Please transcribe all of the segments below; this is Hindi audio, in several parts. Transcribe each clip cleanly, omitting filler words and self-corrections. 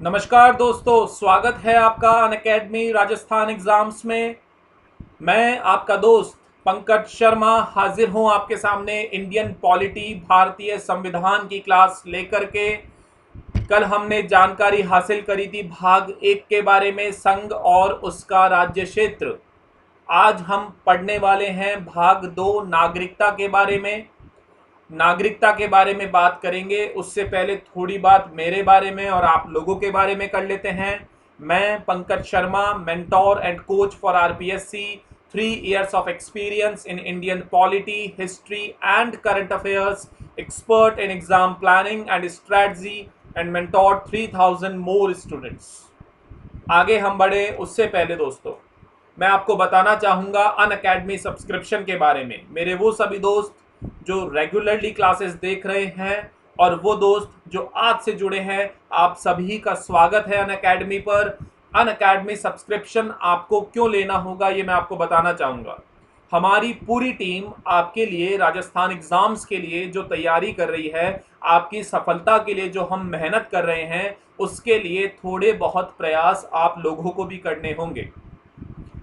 नमस्कार दोस्तों, स्वागत है आपका अनअकैडमी राजस्थान एग्जाम्स में। मैं आपका दोस्त पंकज शर्मा हाजिर हूं आपके सामने इंडियन पॉलिटी भारतीय संविधान की क्लास लेकर के। कल हमने जानकारी हासिल करी थी भाग 1 के बारे में, संघ और उसका राज्य क्षेत्र। आज हम पढ़ने वाले हैं भाग 2 नागरिकता के बारे में। नागरिकता के बारे में बात करेंगे, उससे पहले थोड़ी बात मेरे बारे में और आप लोगों के बारे में कर लेते हैं। मैं Pankaj Sharma, mentor and coach for RPSC, 3 years of experience in Indian polity, history and current affairs, expert in exam planning and strategy, and mentored 3000 more students। आगे हम बढ़े उससे पहले दोस्तों, मैं आपको बताना चाहूँगा अनअकैडमी सब्सक्रिप्शन के बारे में। मेरे वो सभी दोस्त जो रेगुलरली क्लासेस देख रहे हैं और वो दोस्त जो आज से जुड़े हैं, आप सभी का स्वागत है अनअकैडमी पर। अनअकैडमी सब्सक्रिप्शन आपको क्यों लेना होगा ये मैं आपको बताना चाहूँगा। हमारी पूरी टीम आपके लिए राजस्थान एग्जाम्स के लिए जो तैयारी कर रही है, आपकी सफलता के लिए जो हम मेहनत कर रहे हैं, उसके लिए थोड़े बहुत प्रयास आप लोगों को भी करने होंगे।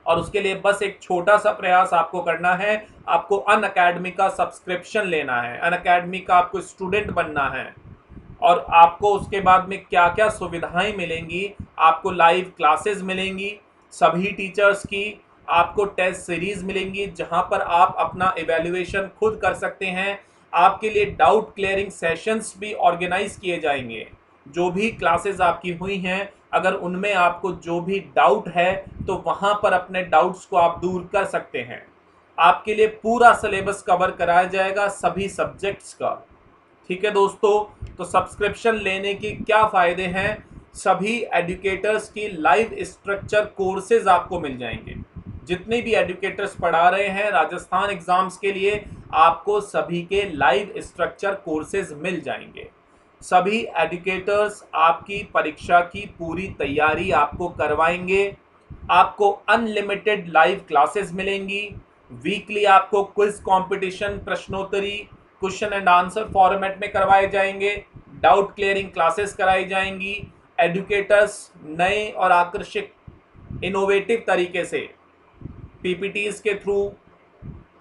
और उसके लिए बस एक छोटा सा प्रयास आपको करना है। आपको अनअकैडमी का सब्सक्रिप्शन लेना है, अनअकैडमी का आपको स्टूडेंट बनना है। और आपको उसके बाद में क्या क्या सुविधाएं मिलेंगी, आपको लाइव क्लासेस मिलेंगी सभी टीचर्स की, आपको टेस्ट सीरीज मिलेंगी जहां पर आप अपना इवैल्यूएशन खुद कर सकते हैं। आपके लिए डाउट क्लियरिंग सेशंस भी ऑर्गेनाइज किए जाएंगे। जो भी क्लासेस आपकी हुई हैं, अगर उनमें आपको जो भी डाउट है तो वहां पर अपने डाउट्स को आप दूर कर सकते हैं। आपके लिए पूरा सिलेबस कवर कराया जाएगा सभी सब्जेक्ट्स का। ठीक है दोस्तों, तो सब्सक्रिप्शन लेने की क्या फ़ायदे हैं। सभी एजुकेटर्स की लाइव स्ट्रक्चर कोर्सेज आपको मिल जाएंगे। जितने भी एजुकेटर्स पढ़ा रहे हैं राजस्थान एग्जाम्स के लिए, आपको सभी के लाइव स्ट्रक्चर कोर्सेज मिल जाएंगे। सभी एजुकेटर्स आपकी परीक्षा की पूरी तैयारी आपको करवाएंगे। आपको अनलिमिटेड लाइव क्लासेस मिलेंगी। वीकली आपको क्विज कंपटीशन, प्रश्नोत्तरी, क्वेश्चन एंड आंसर फॉर्मेट में करवाए जाएंगे। डाउट क्लियरिंग क्लासेस कराई जाएंगी। एजुकेटर्स नए और आकर्षक इनोवेटिव तरीके से पीपीटीज के थ्रू,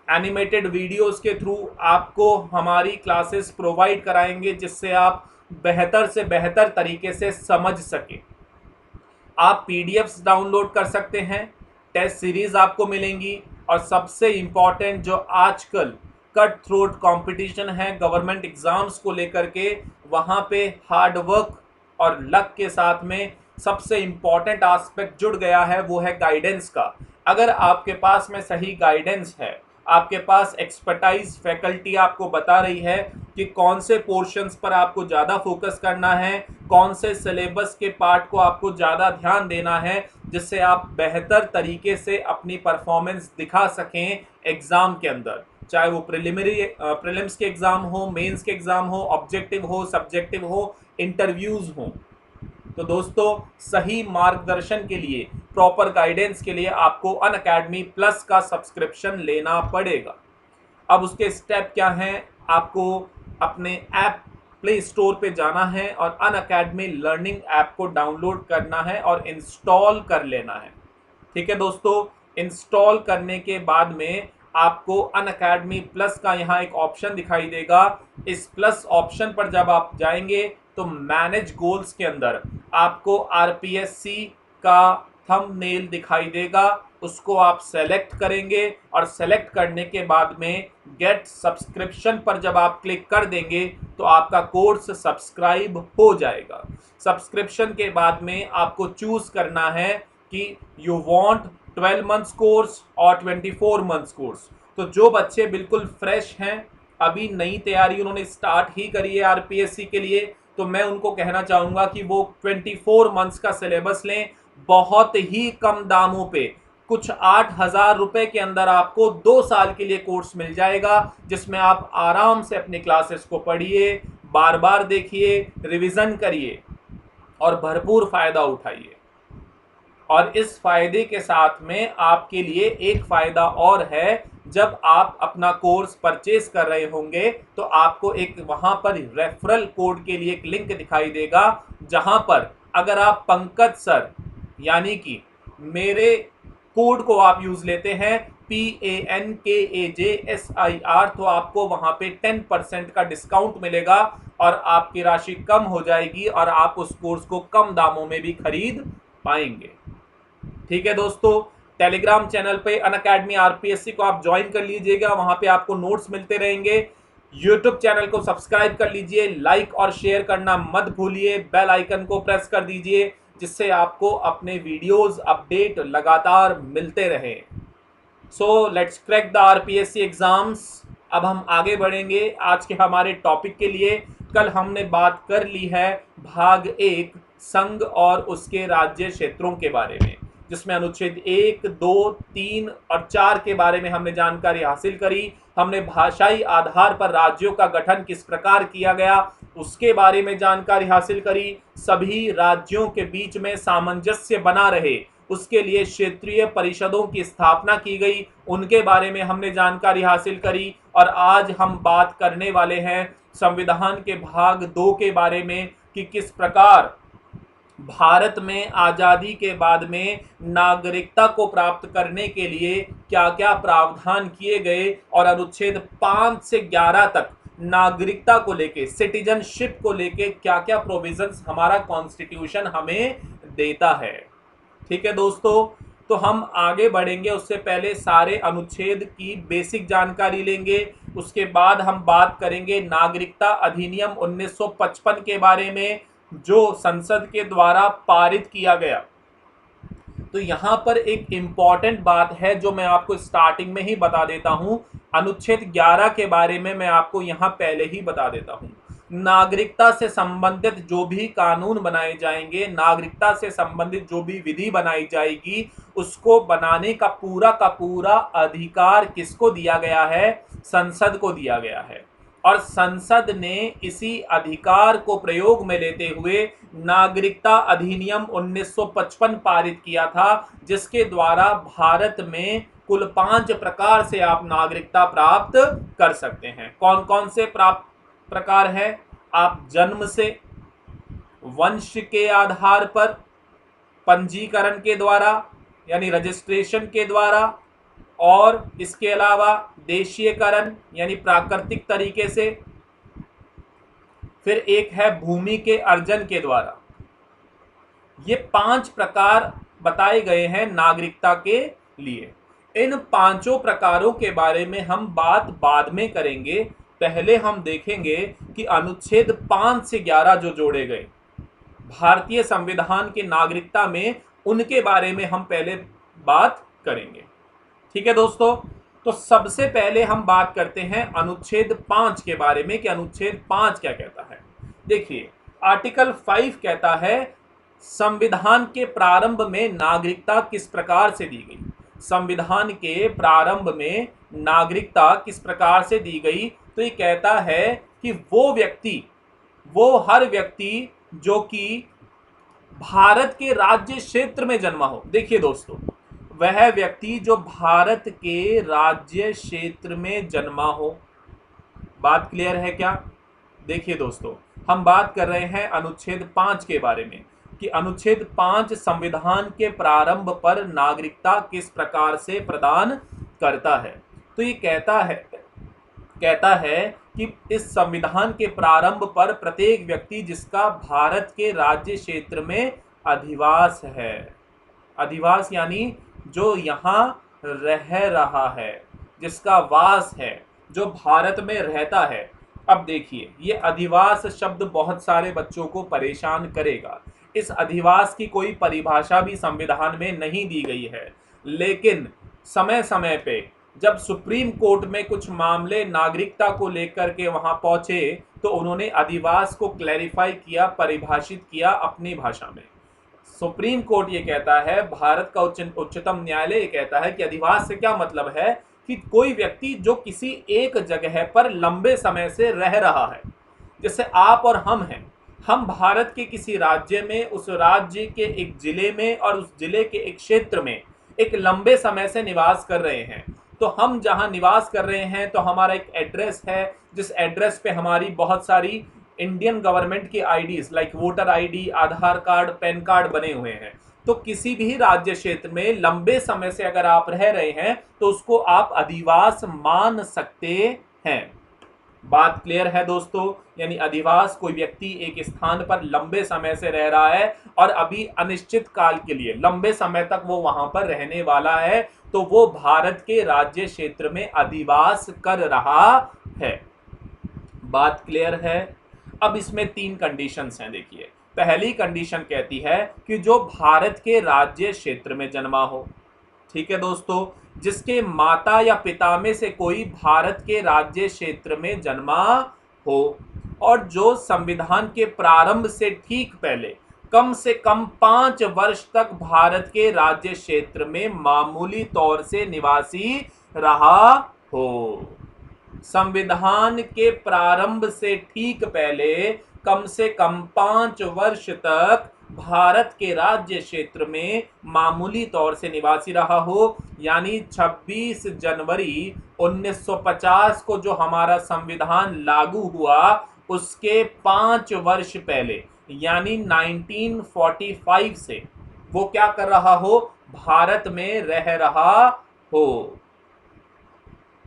एनिमेटेड वीडियोस के थ्रू आपको हमारी क्लासेस प्रोवाइड कराएंगे, जिससे आप बेहतर से बेहतर तरीके से समझ सकें। आप पीडीएफ्स डाउनलोड कर सकते हैं, टेस्ट सीरीज आपको मिलेंगी, और सबसे इम्पॉर्टेंट जो आजकल कट थ्रोट कंपटीशन है गवर्नमेंट एग्जाम्स को लेकर के, वहाँ पे हार्ड वर्क और लक के साथ में सबसे इम्पॉर्टेंट एस्पेक्ट जुड़ गया है, वो है गाइडेंस का। अगर आपके पास में सही गाइडेंस है, आपके पास एक्सपर्टाइज फैकल्टी आपको बता रही है कि कौन से पोर्शंस पर आपको ज़्यादा फोकस करना है, कौन से सिलेबस के पार्ट को आपको ज़्यादा ध्यान देना है, जिससे आप बेहतर तरीके से अपनी परफॉर्मेंस दिखा सकें एग्ज़ाम के अंदर, चाहे वो प्रीलिम्स के एग्ज़ाम हो, मेंस के एग्ज़ाम हो, ऑब्जेक्टिव हो, सब्जेक्टिव हो, इंटरव्यूज़ हो। तो दोस्तों, सही मार्गदर्शन के लिए, प्रॉपर गाइडेंस के लिए आपको अनअकैडमी प्लस का सब्सक्रिप्शन लेना पड़ेगा। अब उसके स्टेप क्या हैं, आपको अपने ऐप प्ले स्टोर पे जाना है और अनअकैडमी लर्निंग ऐप को डाउनलोड करना है और इंस्टॉल कर लेना है। ठीक है दोस्तों, इंस्टॉल करने के बाद में आपको अनअकैडमी प्लस का यहाँ एक ऑप्शन दिखाई देगा। इस प्लस ऑप्शन पर जब आप जाएंगे तो मैनेज गोल्स के अंदर आपको आरपीएससी का थंबनेल दिखाई देगा। उसको आप सेलेक्ट करेंगे और सेलेक्ट करने के बाद में गेट सब्सक्रिप्शन पर जब आप क्लिक कर देंगे तो आपका कोर्स सब्सक्राइब हो जाएगा। सब्सक्रिप्शन के बाद में आपको चूज करना है कि यू वांट 12 मंथ्स कोर्स और 24 मंथ्स कोर्स। तो जो बच्चे बिल्कुल फ्रेश हैं, अभी नई तैयारी उन्होंने स्टार्ट ही करी है आरपीएससी के लिए, तो मैं उनको कहना चाहूँगा कि वो 24 मंथ्स का सिलेबस लें। बहुत ही कम दामों पे, कुछ 8,000 रुपए के अंदर आपको 2 साल के लिए कोर्स मिल जाएगा, जिसमें आप आराम से अपनी क्लासेस को पढ़िए, बार बार देखिए, रिवीजन करिए और भरपूर फायदा उठाइए। और इस फायदे के साथ में आपके लिए एक फायदा और है, जब आप अपना कोर्स परचेज कर रहे होंगे तो आपको एक वहां पर रेफरल कोड के लिए एक लिंक दिखाई देगा, जहां पर अगर आप पंकज सर यानी कि मेरे कोड को आप यूज लेते हैं PANKAJSIR, तो आपको वहां पे 10% का डिस्काउंट मिलेगा और आपकी राशि कम हो जाएगी और आप उस कोर्स को कम दामों में भी खरीद पाएंगे। ठीक है दोस्तों, टेलीग्राम चैनल पे अनअकैडमी आरपीएससी को आप ज्वाइन कर लीजिएगा, वहां पे आपको नोट्स मिलते रहेंगे। यूट्यूब चैनल को सब्सक्राइब कर लीजिए, लाइक और शेयर करना मत भूलिए, बेल आइकन को प्रेस कर दीजिए जिससे आपको अपने वीडियोस अपडेट लगातार मिलते रहे। So let's crack the RPSC exams. अब हम आगे बढ़ेंगे आज के हमारे टॉपिक के लिए। कल हमने बात कर ली है भाग 1 संघ और उसके राज्य क्षेत्रों के बारे में, जिसमें अनुच्छेद 1, 2, 3 और 4 के बारे में हमने जानकारी हासिल करी। हमने भाषाई आधार पर राज्यों का गठन किस प्रकार किया गया उसके बारे में जानकारी हासिल करी। सभी राज्यों के बीच में सामंजस्य बना रहे उसके लिए क्षेत्रीय परिषदों की स्थापना की गई, उनके बारे में हमने जानकारी हासिल करी। और आज हम बात करने वाले हैं संविधान के भाग 2 के बारे में कि किस प्रकार भारत में आजादी के बाद में नागरिकता को प्राप्त करने के लिए क्या क्या प्रावधान किए गए और अनुच्छेद 5 से 11 तक नागरिकता को लेके, सिटीजनशिप को लेके क्या क्या प्रोविजंस हमारा कॉन्स्टिट्यूशन हमें देता है। ठीक है दोस्तों, तो हम आगे बढ़ेंगे, उससे पहले सारे अनुच्छेद की बेसिक जानकारी लेंगे। उसके बाद हम बात करेंगे नागरिकता अधिनियम 1955 के बारे में जो संसद के द्वारा पारित किया गया। तो यहाँ पर एक इम्पॉर्टेंट बात है जो मैं आपको स्टार्टिंग में ही बता देता हूँ। अनुच्छेद 11 के बारे में मैं आपको यहाँ पहले ही बता देता हूँ। नागरिकता से संबंधित जो भी कानून बनाए जाएंगे, नागरिकता से संबंधित जो भी विधि बनाई जाएगी, उसको बनाने का पूरा अधिकार किसको दिया गया है? संसद को दिया गया है। और संसद ने इसी अधिकार को प्रयोग में लेते हुए नागरिकता अधिनियम 1955 पारित किया था, जिसके द्वारा भारत में कुल 5 प्रकार से आप नागरिकता प्राप्त कर सकते हैं। कौन कौन से प्राप्त प्रकार है? आप जन्म से, वंश के आधार पर, पंजीकरण के द्वारा यानी रजिस्ट्रेशन के द्वारा, और इसके अलावा देशीयकरण यानी प्राकृतिक तरीके से, फिर एक है भूमि के अर्जन के द्वारा। ये 5 प्रकार बताए गए हैं नागरिकता के लिए। इन 5 प्रकारों के बारे में हम बात बाद में करेंगे। पहले हम देखेंगे कि अनुच्छेद 5 से 11 जो जोड़े गए भारतीय संविधान के नागरिकता में, उनके बारे में हम पहले बात करेंगे। ठीक है दोस्तों, तो सबसे पहले हम बात करते हैं अनुच्छेद 5 के बारे में कि अनुच्छेद 5 क्या कहता है। देखिए, आर्टिकल 5 कहता है संविधान के प्रारंभ में नागरिकता किस प्रकार से दी गई। संविधान के प्रारंभ में नागरिकता किस प्रकार से दी गई? तो ये कहता है कि वो हर व्यक्ति जो कि भारत के राज्य क्षेत्र में जन्मा हो। देखिए दोस्तों, वह व्यक्ति जो भारत के राज्य क्षेत्र में जन्मा हो। बात क्लियर है क्या? देखिए दोस्तों, हम बात कर रहे हैं अनुच्छेद 5 के बारे में कि अनुच्छेद 5 संविधान के प्रारंभ पर नागरिकता किस प्रकार से प्रदान करता है। तो ये कहता है कि इस संविधान के प्रारंभ पर प्रत्येक व्यक्ति जिसका भारत के राज्य क्षेत्र में अधिवास है, अधिवास यानी जो यहाँ रह रहा है, जिसका वास है, जो भारत में रहता है। अब देखिए, ये अधिवास शब्द बहुत सारे बच्चों को परेशान करेगा। इस अधिवास की कोई परिभाषा भी संविधान में नहीं दी गई है, लेकिन समय समय पे जब सुप्रीम कोर्ट में कुछ मामले नागरिकता को लेकर के वहां पहुंचे तो उन्होंने अधिवास को क्लैरिफाई किया, परिभाषित किया अपनी भाषा में। सुप्रीम कोर्ट ये कहता है, भारत का उच्चतम न्यायालय ये कहता है कि अधिवास से क्या मतलब है कि कोई व्यक्ति जो किसी एक जगह पर लंबे समय से रह रहा है। जैसे आप और हम हैं, हम भारत के किसी राज्य में, उस राज्य के एक जिले में और उस जिले के एक क्षेत्र में एक लंबे समय से निवास कर रहे हैं। तो हम जहां निवास कर रहे हैं तो हमारा एक एड्रेस है, जिस एड्रेस पे हमारी बहुत सारी इंडियन गवर्नमेंट की आईडीज लाइक वोटर आईडी, आधार कार्ड, पैन कार्ड बने हुए हैं। तो किसी भी राज्य क्षेत्र में लंबे समय से अगर आप रह रहे हैं तो उसको आप अधिवास मान सकते हैं। बात क्लियर है दोस्तों? यानी अधिवास, कोई व्यक्ति एक स्थान पर लंबे समय से रह रहा है और अभी अनिश्चित काल के लिए लंबे समय तक वो वहां पर रहने वाला है, तो वो भारत के राज्य क्षेत्र में अधिवास कर रहा है। बात क्लियर है? अब इसमें 3 कंडीशंस हैं। देखिए, पहली कंडीशन कहती है कि जो भारत के राज्य क्षेत्र में जन्मा हो। ठीक है दोस्तों, जिसके माता या पिता में से कोई भारत के राज्य क्षेत्र में जन्मा हो और जो संविधान के प्रारंभ से ठीक पहले कम से कम 5 वर्ष तक भारत के राज्य क्षेत्र में मामूली तौर से निवासी रहा हो। संविधान के प्रारंभ से ठीक पहले कम से कम 5 वर्ष तक भारत के राज्य क्षेत्र में मामूली तौर से निवासी रहा हो। यानी 26 जनवरी 1950 को जो हमारा संविधान लागू हुआ उसके 5 वर्ष पहले यानी 1945 से वो क्या कर रहा हो? भारत में रह रहा हो।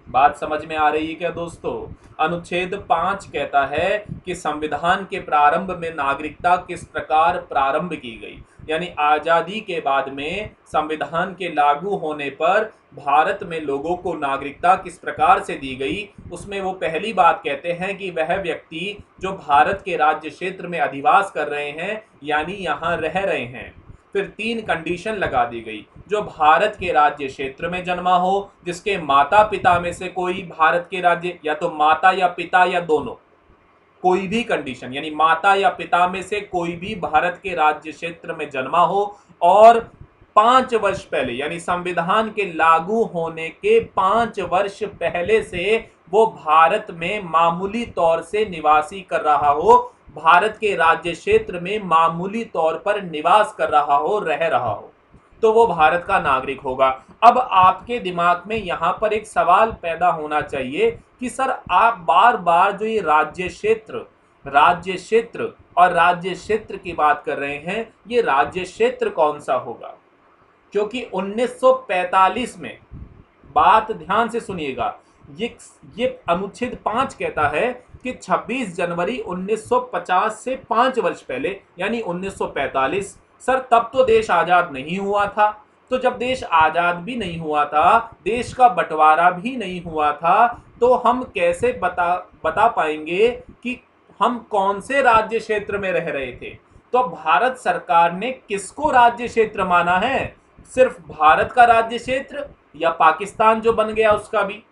बात समझ में आ रही है क्या दोस्तों? अनुच्छेद 5 कहता है कि संविधान के प्रारंभ में नागरिकता किस प्रकार प्रारंभ की गई, यानी आजादी के बाद में संविधान के लागू होने पर भारत में लोगों को नागरिकता किस प्रकार से दी गई। उसमें वो पहली बात कहते हैं कि वह व्यक्ति जो भारत के राज्य क्षेत्र में अधिवास कर रहे हैं यानी यहाँ रह रहे हैं। फिर 3 कंडीशन लगा दी गई, जो भारत के राज्य क्षेत्र में जन्मा हो, जिसके माता पिता में से कोई भारत के राज्य, या तो माता या पिता या दोनों, कोई भी कंडीशन, यानी माता या पिता में से कोई भी भारत के राज्य क्षेत्र में जन्मा हो और 5 वर्ष पहले यानी संविधान के लागू होने के 5 वर्ष पहले से वो भारत में मामूली तौर से निवासी कर रहा हो, भारत के राज्य क्षेत्र में मामूली तौर पर निवास कर रहा हो, रह रहा हो, तो वो भारत का नागरिक होगा। अब आपके दिमाग में यहां पर एक सवाल पैदा होना चाहिए कि सर आप बार बार जो ये राज्य क्षेत्र और राज्य क्षेत्र की बात कर रहे हैं, ये राज्य क्षेत्र कौन सा होगा? क्योंकि 1945 में, बात ध्यान से सुनिएगा, ये अनुच्छेद 5 कहता है कि 26 जनवरी 1950 से 5 वर्ष पहले यानी 1945, सर तब तो देश आजाद नहीं हुआ था। तो जब देश आजाद भी नहीं हुआ था, देश का बंटवारा भी नहीं हुआ था, तो हम कैसे बता पाएंगे कि हम कौन से राज्य क्षेत्र में रह रहे थे? तो भारत सरकार ने किसको राज्य क्षेत्र माना है? सिर्फ भारत का राज्य क्षेत्र या पाकिस्तान जो बन गया उसका भी?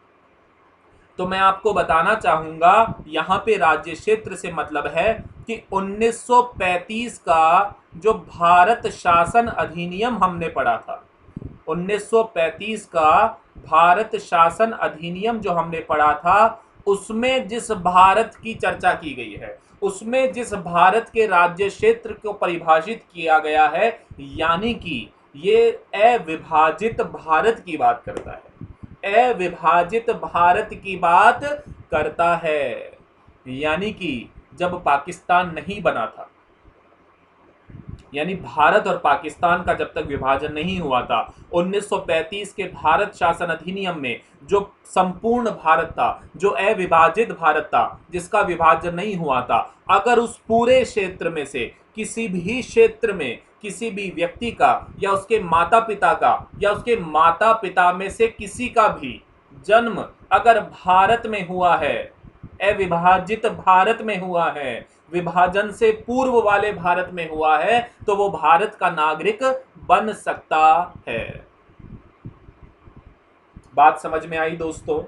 तो मैं आपको बताना चाहूंगा, यहां पे राज्य क्षेत्र से मतलब है कि 1935 का जो भारत शासन अधिनियम हमने पढ़ा था, 1935 का भारत शासन अधिनियम जो हमने पढ़ा था, उसमें जिस भारत की चर्चा की गई है, उसमें जिस भारत के राज्य क्षेत्र को परिभाषित किया गया है, यानी कि ये अविभाजित भारत की बात करता है, अविभाजित भारत की बात करता है। यानी कि जब पाकिस्तान नहीं बना था, यानी भारत और पाकिस्तान का जब तक विभाजन नहीं हुआ था, 1935 के भारत शासन अधिनियम में जो संपूर्ण भारत था, जो अविभाजित भारत था, जिसका विभाजन नहीं हुआ था, अगर उस पूरे क्षेत्र में से किसी भी क्षेत्र में किसी भी व्यक्ति का या उसके माता पिता का या उसके माता पिता में से किसी का भी जन्म अगर भारत में हुआ है, अविभाजित भारत में हुआ है, विभाजन से पूर्व वाले भारत में हुआ है, तो वो भारत का नागरिक बन सकता है। बात समझ में आई दोस्तों?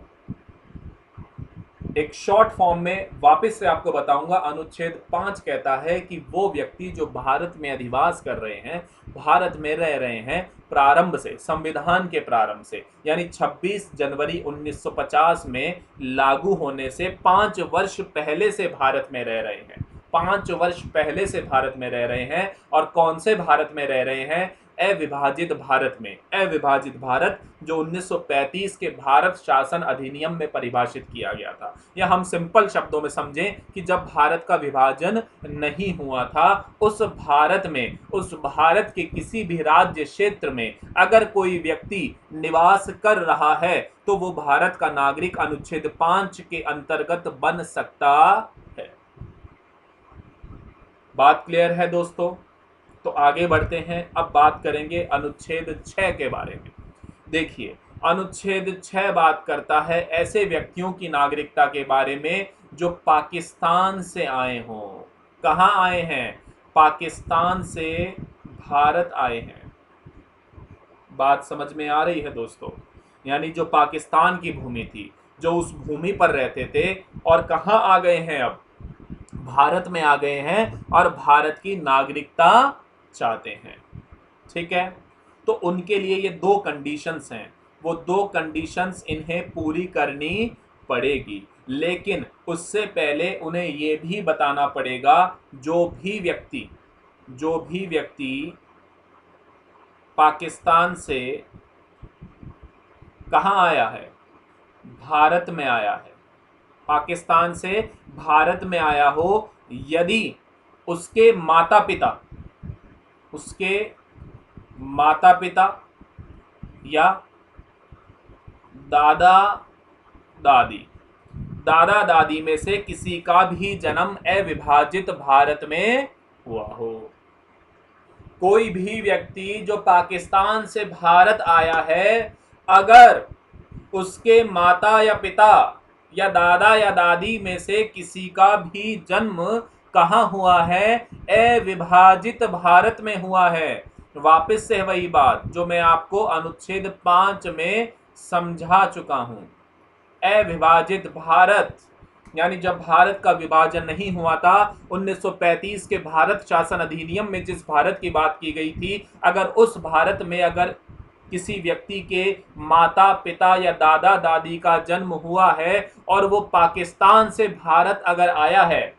एक शॉर्ट फॉर्म में वापस से आपको बताऊंगा, अनुच्छेद 5 कहता है कि वो व्यक्ति जो भारत में अधिवास कर रहे हैं, भारत में रह रहे हैं, प्रारंभ से, संविधान के प्रारंभ से, यानी 26 जनवरी 1950 में लागू होने से 5 वर्ष पहले से भारत में रह रहे हैं, 5 वर्ष पहले से भारत में रह रहे हैं। और कौन से भारत में रह रहे हैं? अविभाजित भारत में। अविभाजित भारत जो 1935 के भारत शासन अधिनियम में परिभाषित किया गया था। या हम सिंपल शब्दों में समझें कि जब भारत का विभाजन नहीं हुआ था, उस भारत में, उस भारत के किसी भी राज्य क्षेत्र में अगर कोई व्यक्ति निवास कर रहा है तो वो भारत का नागरिक अनुच्छेद 5 के अंतर्गत बन सकता है। बात क्लियर है दोस्तों? तो आगे बढ़ते हैं। अब बात करेंगे अनुच्छेद 6 के बारे में। देखिए, अनुच्छेद 6 बात करता है ऐसे व्यक्तियों की नागरिकता के बारे में जो पाकिस्तान से आए हों। कहाँ आए हैं? पाकिस्तान से भारत आए हैं। बात समझ में आ रही है दोस्तों? यानी जो पाकिस्तान की भूमि थी, जो उस भूमि पर रहते थे और कहाँ आ गए हैं, अब भारत में आ गए हैं और भारत की नागरिकता चाहते हैं। ठीक है, तो उनके लिए ये दो कंडीशंस हैं। वो दो कंडीशंस इन्हें पूरी करनी पड़ेगी, लेकिन उससे पहले उन्हें ये भी बताना पड़ेगा जो भी व्यक्ति पाकिस्तान से कहाँ आया है? भारत में आया है। पाकिस्तान से भारत में आया हो, यदि उसके माता पिता या दादा दादी में से किसी का भी जन्म अविभाजित भारत में हुआ हो। कोई भी व्यक्ति जो पाकिस्तान से भारत आया है, अगर उसके माता या पिता या दादा या दादी में से किसी का भी जन्म कहाँ हुआ है? अविभाजित भारत में हुआ है। वापस से वही बात जो मैं आपको अनुच्छेद 5 में समझा चुका हूं। अविभाजित भारत यानी जब भारत का विभाजन नहीं हुआ था, 1935 के भारत शासन अधिनियम में जिस भारत की बात की गई थी, अगर उस भारत में अगर किसी व्यक्ति के माता पिता या दादा दादी का जन्म हुआ है और वो पाकिस्तान से भारत अगर आया है,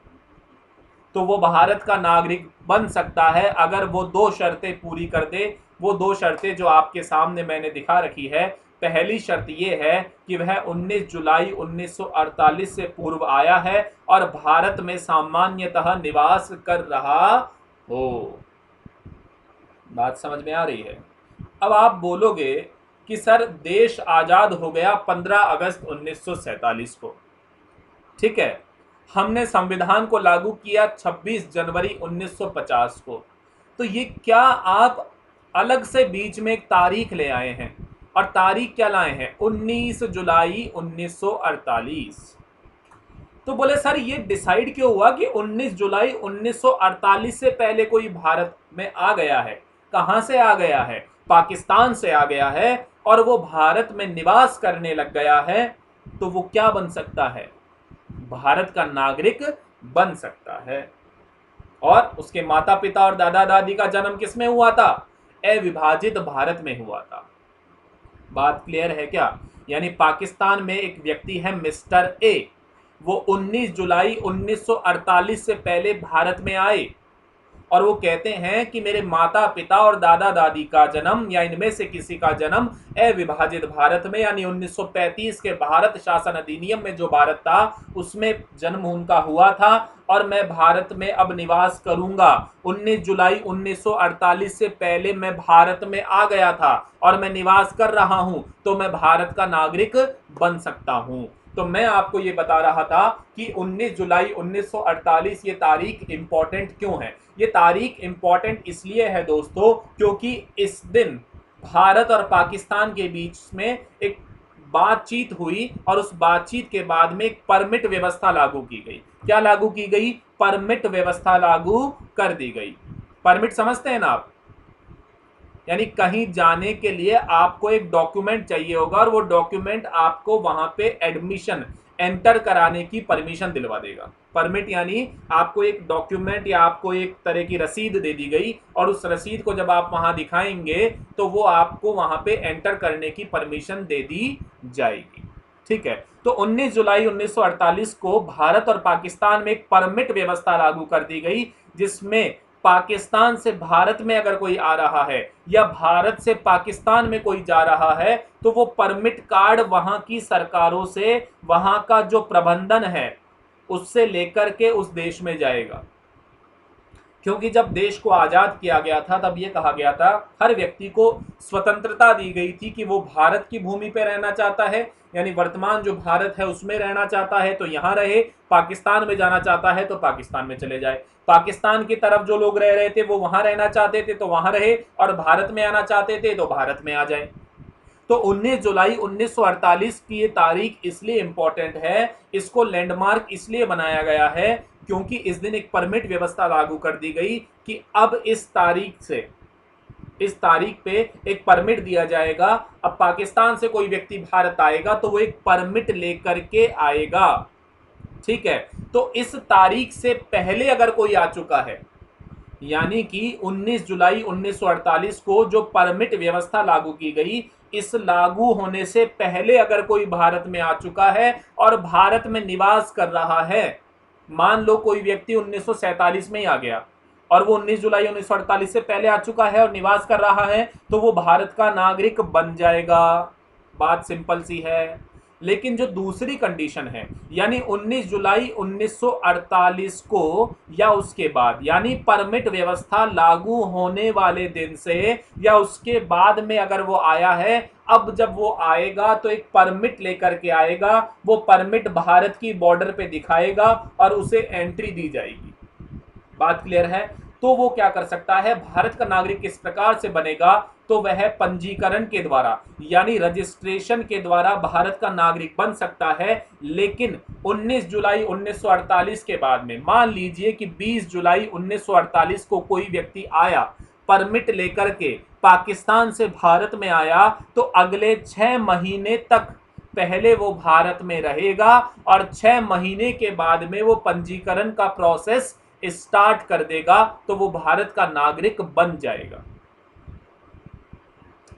तो वो भारत का नागरिक बन सकता है अगर वो दो शर्तें पूरी कर दे। वो दो शर्तें जो आपके सामने मैंने दिखा रखी है। पहली शर्त ये है कि वह 19 जुलाई 1948 से पूर्व आया है और भारत में सामान्यतः निवास कर रहा हो। बात समझ में आ रही है? अब आप बोलोगे कि सर देश आजाद हो गया 15 अगस्त 1947 को, ठीक है, हमने संविधान को लागू किया 26 जनवरी 1950 को, तो ये क्या आप अलग से बीच में एक तारीख ले आए हैं? और तारीख क्या लाए हैं? 19 जुलाई 1948। तो बोले सर ये डिसाइड क्यों हुआ कि 19 जुलाई 1948 से पहले कोई भारत में आ गया है? कहां से आ गया है? पाकिस्तान से आ गया है और वो भारत में निवास करने लग गया है, तो वो क्या बन सकता है? भारत का नागरिक बन सकता है। और उसके माता पिता और दादा दादी का जन्म किसमें हुआ था? अविभाजित भारत में हुआ था। बात क्लियर है क्या? यानी पाकिस्तान में एक व्यक्ति है मिस्टर ए, वो 19 जुलाई 1948 से पहले भारत में आए और वो कहते हैं कि मेरे माता पिता और दादा दादी का जन्म या इनमें से किसी का जन्म अविभाजित भारत में यानी 1935 के भारत शासन अधिनियम में जो भारत था उसमें जन्म उनका हुआ था और मैं भारत में अब निवास करूंगा। 19 जुलाई 1948 से पहले मैं भारत में आ गया था और मैं निवास कर रहा हूं, तो मैं भारत का नागरिक बन सकता हूं। तो मैं आपको ये बता रहा था कि 19 जुलाई 1948 ये तारीख इंपॉर्टेंट क्यों है। ये तारीख इंपॉर्टेंट इसलिए है दोस्तों क्योंकि इस दिन भारत और पाकिस्तान के बीच में एक बातचीत हुई और उस बातचीत के बाद में एक परमिट व्यवस्था लागू की गई। क्या लागू की गई? परमिट व्यवस्था लागू कर दी गई। परमिट समझते हैं ना आप? यानी कहीं जाने के लिए आपको एक डॉक्यूमेंट चाहिए होगा और वो डॉक्यूमेंट आपको वहां पे एडमिशन एंटर कराने की परमिशन दिलवा देगा। परमिट यानी आपको एक डॉक्यूमेंट या आपको एक तरह की रसीद दे दी गई और उस रसीद को जब आप वहां दिखाएंगे तो वो आपको वहां पे एंटर करने की परमिशन दे दी जाएगी। ठीक है, तो 19 जुलाई 1948 को भारत और पाकिस्तान में एक परमिट व्यवस्था लागू कर दी गई जिसमें पाकिस्तान से भारत में अगर कोई आ रहा है या भारत से पाकिस्तान में कोई जा रहा है तो वो परमिट कार्ड वहां की सरकारों से, वहां का जो प्रबंधन है उससे लेकर के उस देश में जाएगा। क्योंकि जब देश को आजाद किया गया था तब ये कहा गया था, हर व्यक्ति को स्वतंत्रता दी गई थी कि वो भारत की भूमि पे रहना चाहता है, यानी वर्तमान जो भारत है उसमें रहना चाहता है तो यहाँ रहे, पाकिस्तान में जाना चाहता है तो पाकिस्तान में चले जाए, पाकिस्तान की तरफ जो लोग रह रहे थे वो वहां रहना चाहते थे तो वहां रहे, और भारत में आना चाहते थे तो भारत में आ जाए। तो 19 जुलाई 1948 की ये तारीख इसलिए इंपॉर्टेंट है, इसको लैंडमार्क इसलिए बनाया गया है क्योंकि इस दिन एक परमिट व्यवस्था लागू कर दी गई कि अब इस तारीख से, इस तारीख पे एक परमिट दिया जाएगा। अब पाकिस्तान से कोई व्यक्ति भारत आएगा तो वो एक परमिट लेकर के आएगा, ठीक है। तो इस तारीख से पहले अगर कोई आ चुका है, यानी कि 19 जुलाई 1948 को जो परमिट व्यवस्था लागू की गई, इस लागू होने से पहले अगर कोई भारत में आ चुका है और भारत में निवास कर रहा है, मान लो कोई व्यक्ति 1947 में ही आ गया और वो 19 जुलाई 1948 से पहले आ चुका है और निवास कर रहा है, तो वो भारत का नागरिक बन जाएगा। बात सिंपल सी है। लेकिन जो दूसरी कंडीशन है, यानी 19 जुलाई 1948 को या उसके बाद, यानी परमिट व्यवस्था लागू होने वाले दिन से या उसके बाद में अगर वो आया है, अब जब वो आएगा तो एक परमिट लेकर के आएगा, वो परमिट भारत की बॉर्डर पे दिखाएगा और उसे एंट्री दी जाएगी। बात क्लियर है। तो वो क्या कर सकता है, भारत का नागरिक किस प्रकार से बनेगा, तो वह पंजीकरण के द्वारा यानी रजिस्ट्रेशन के द्वारा भारत का नागरिक बन सकता है। लेकिन 19 जुलाई 1948 के बाद में, मान लीजिए कि 20 जुलाई 1948 को कोई व्यक्ति आया परमिट लेकर के, पाकिस्तान से भारत में आया, तो अगले 6 महीने तक पहले वो भारत में रहेगा और 6 महीने के बाद में वो पंजीकरण का प्रोसेस स्टार्ट कर देगा, तो वो भारत का नागरिक बन जाएगा।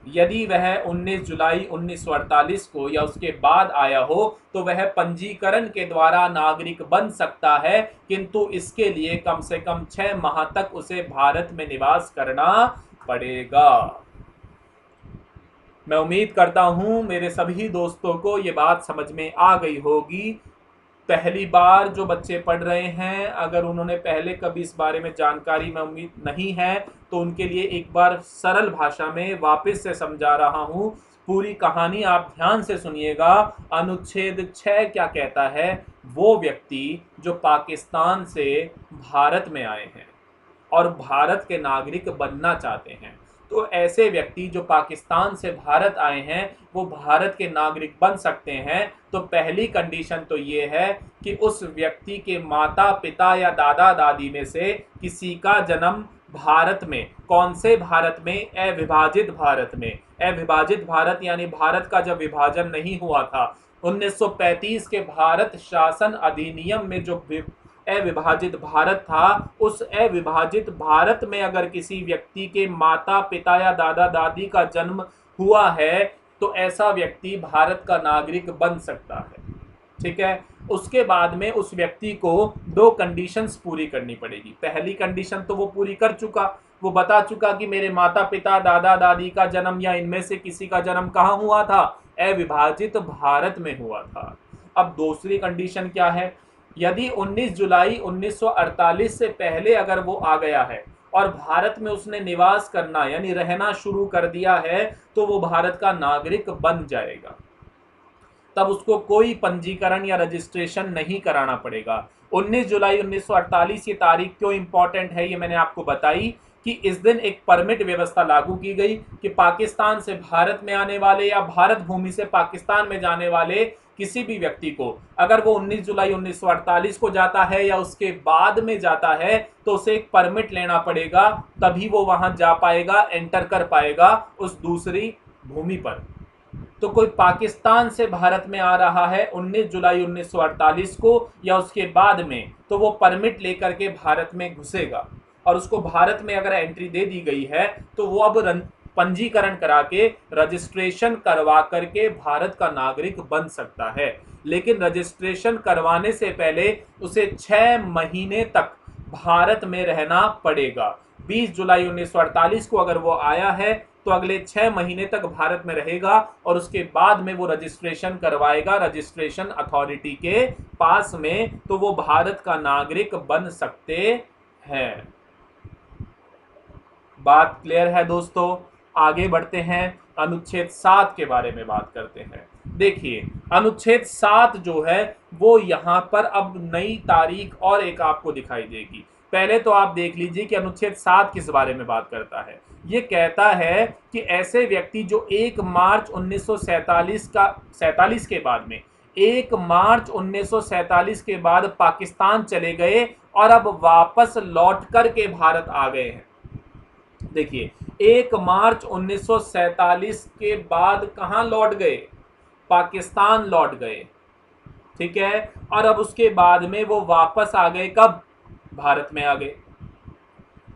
यदि वह 19 जुलाई 1948 को या उसके बाद आया हो तो वह पंजीकरण के द्वारा नागरिक बन सकता है, किंतु इसके लिए कम से कम 6 माह तक उसे भारत में निवास करना पड़ेगा। मैं उम्मीद करता हूं मेरे सभी दोस्तों को ये बात समझ में आ गई होगी। पहली बार जो बच्चे पढ़ रहे हैं, अगर उन्होंने पहले कभी इस बारे में जानकारी में उम्मीद नहीं है, तो उनके लिए एक बार सरल भाषा में वापस से समझा रहा हूं। पूरी कहानी आप ध्यान से सुनिएगा। अनुच्छेद 6 क्या कहता है, वो व्यक्ति जो पाकिस्तान से भारत में आए हैं और भारत के नागरिक बनना चाहते हैं, तो ऐसे व्यक्ति जो पाकिस्तान से भारत आए हैं वो भारत के नागरिक बन सकते हैं। तो पहली कंडीशन तो ये है कि उस व्यक्ति के माता पिता या दादा दादी में से किसी का जन्म भारत में, कौन से भारत में, अविभाजित भारत में। अविभाजित भारत यानी भारत का जब विभाजन नहीं हुआ था, 1935 के भारत शासन अधिनियम में जो अविभाजित भारत था, उस अविभाजित भारत में अगर किसी व्यक्ति के माता पिता या दादा दादी का जन्म हुआ है तो ऐसा व्यक्ति भारत का नागरिक बन सकता है, ठीक है। उसके बाद में उस व्यक्ति को 2 कंडीशंस पूरी करनी पड़ेगी। पहली कंडीशन तो वो पूरी कर चुका, वो बता चुका कि मेरे माता पिता दादा दादी का जन्म या इनमें से किसी का जन्म कहाँ हुआ था, अविभाजित भारत में हुआ था। अब दूसरी कंडीशन क्या है, यदि 19 जुलाई 1948 से पहले अगर वो आ गया है और भारत में उसने निवास करना यानी रहना शुरू कर दिया है, तो वो भारत का नागरिक बन जाएगा। तब उसको कोई पंजीकरण या रजिस्ट्रेशन नहीं कराना पड़ेगा। 19 जुलाई 1948 ये तारीख क्यों इंपॉर्टेंट है, ये मैंने आपको बताई कि इस दिन एक परमिट व्यवस्था लागू की गई कि पाकिस्तान से भारत में आने वाले या भारत भूमि से पाकिस्तान में जाने वाले किसी भी व्यक्ति को, अगर वो 19 जुलाई 1948 को जाता है या उसके बाद में जाता है, तो उसे एक परमिट लेना पड़ेगा, तभी वो वहां जा पाएगा, एंटर कर पाएगा उस दूसरी भूमि पर। तो कोई पाकिस्तान से भारत में आ रहा है 19 जुलाई 1948 को या उसके बाद में, तो वो परमिट लेकर के भारत में घुसेगा और उसको भारत में अगर एंट्री दे दी गई है तो वो अब पंजीकरण करा के रजिस्ट्रेशन करवा करके भारत का नागरिक बन सकता है। लेकिन रजिस्ट्रेशन करवाने से पहले उसे 6 महीने तक भारत में रहना पड़ेगा। 20 जुलाई 1948 को अगर वो आया है तो अगले 6 महीने तक भारत में रहेगा और उसके बाद में वो रजिस्ट्रेशन करवाएगा रजिस्ट्रेशन अथॉरिटी के पास में, तो वो भारत का नागरिक बन सकते हैं। बात क्लियर है दोस्तों? आगे बढ़ते हैं, अनुच्छेद 7 के बारे में बात करते हैं। देखिए अनुच्छेद 7 जो है वो यहाँ पर अब नई तारीख और एक आपको दिखाई देगी। पहले तो आप देख लीजिए कि अनुच्छेद 7 किस बारे में बात करता है। ये कहता है कि ऐसे व्यक्ति जो 1 मार्च 1947 के बाद में 1 मार्च 1947 के बाद पाकिस्तान चले गए और अब वापस लौट कर के भारत आ गए हैं। देखिए 1 मार्च 1947 के बाद कहां लौट गए? पाकिस्तान लौट गए, ठीक है। और अब उसके बाद में वो वापस आ गए कब? भारत में आ गए।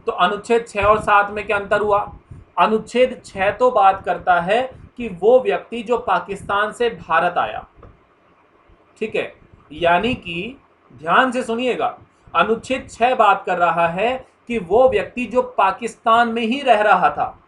तो अनुच्छेद 6 और 7 में क्या अंतर हुआ? अनुच्छेद 6 तो बात करता है कि वो व्यक्ति जो पाकिस्तान से भारत आया, ठीक है, यानी कि ध्यान से सुनिएगा, अनुच्छेद 6 बात कर रहा है कि वो व्यक्ति जो पाकिस्तान में ही रह रहा था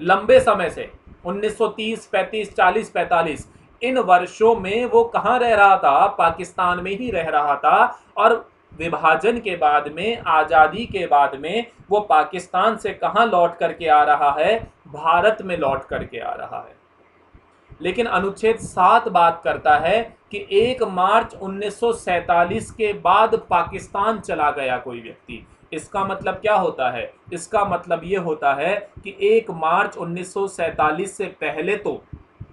लंबे समय से 1930, 35, 40, 45 इन वर्षों में वो कहां रह रहा था? पाकिस्तान में ही रह रहा था। और विभाजन के बाद में, आजादी के बाद में वो पाकिस्तान से कहां लौट करके आ रहा है? भारत में लौट करके आ रहा है। लेकिन अनुच्छेद 7 बात करता है कि 1 मार्च 1947 के बाद पाकिस्तान चला गया कोई व्यक्ति। इसका मतलब क्या होता है? इसका मतलब ये होता है कि 1 मार्च 1947 से पहले तो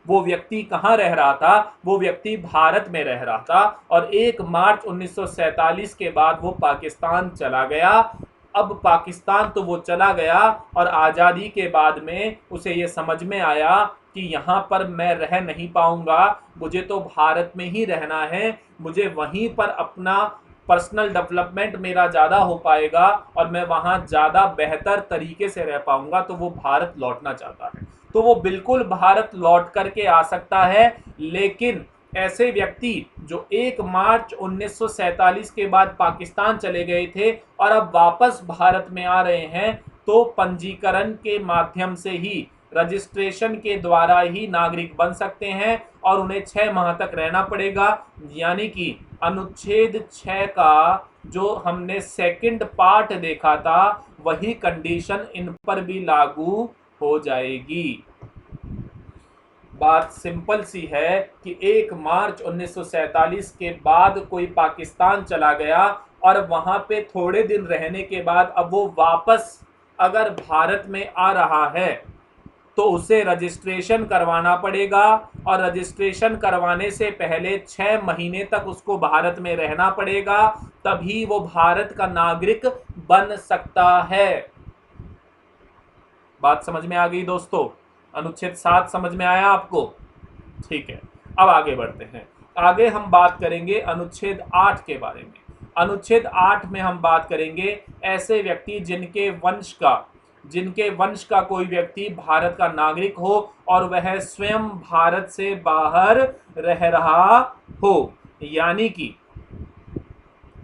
वो व्यक्ति कहाँ रह रहा था? वो व्यक्ति भारत में रह रहा था और 1 मार्च 1947 के बाद वो पाकिस्तान चला गया। अब पाकिस्तान तो वो चला गया और आज़ादी के बाद में उसे ये समझ में आया कि यहाँ पर मैं रह नहीं पाऊंगा, मुझे तो भारत में ही रहना है, मुझे वहीं पर अपना पर्सनल डेवलपमेंट मेरा ज़्यादा हो पाएगा और मैं वहाँ ज़्यादा बेहतर तरीके से रह पाऊंगा, तो वो भारत लौटना चाहता है। तो वो बिल्कुल भारत लौट करके आ सकता है। लेकिन ऐसे व्यक्ति जो 1 मार्च 1947 के बाद पाकिस्तान चले गए थे और अब वापस भारत में आ रहे हैं, तो पंजीकरण के माध्यम से ही, रजिस्ट्रेशन के द्वारा ही नागरिक बन सकते हैं और उन्हें 6 माह तक रहना पड़ेगा। यानी कि अनुच्छेद 6 का जो हमने सेकंड पार्ट देखा था वही कंडीशन इन पर भी लागू हो जाएगी। बात सिंपल सी है कि 1 मार्च 1947 के बाद कोई पाकिस्तान चला गया और वहां पे थोड़े दिन रहने के बाद अब वो वापस अगर भारत में आ रहा है तो उसे रजिस्ट्रेशन करवाना पड़ेगा और रजिस्ट्रेशन करवाने से पहले 6 महीने तक उसको भारत में रहना पड़ेगा, तभी वो भारत का नागरिक बन सकता है। बात समझ में आ गई दोस्तों? अनुच्छेद 7 समझ में आया आपको? ठीक है, अब आगे बढ़ते हैं। आगे हम बात करेंगे अनुच्छेद 8 के बारे में। अनुच्छेद 8 में हम बात करेंगे ऐसे व्यक्ति जिनके वंश का कोई व्यक्ति भारत का नागरिक हो और वह स्वयं भारत से बाहर रह रहा हो। यानी कि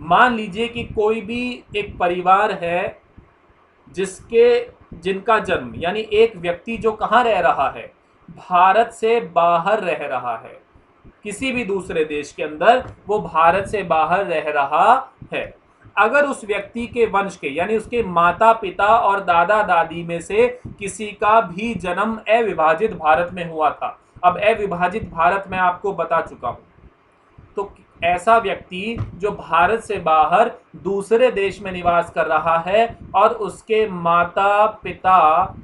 मान लीजिए कि कोई भी एक परिवार है जिनका जन्म, यानी एक व्यक्ति जो कहाँ रह रहा है? भारत से बाहर रह रहा है, किसी भी दूसरे देश के अंदर वो भारत से बाहर रह रहा है। अगर उस व्यक्ति के वंश के, यानी उसके माता पिता और दादा दादी में से किसी का भी जन्म अविभाजित भारत में हुआ था, अब अविभाजित भारत में आपको बता चुका हूं, तो ऐसा व्यक्ति जो भारत से बाहर दूसरे देश में निवास कर रहा है और उसके माता पिता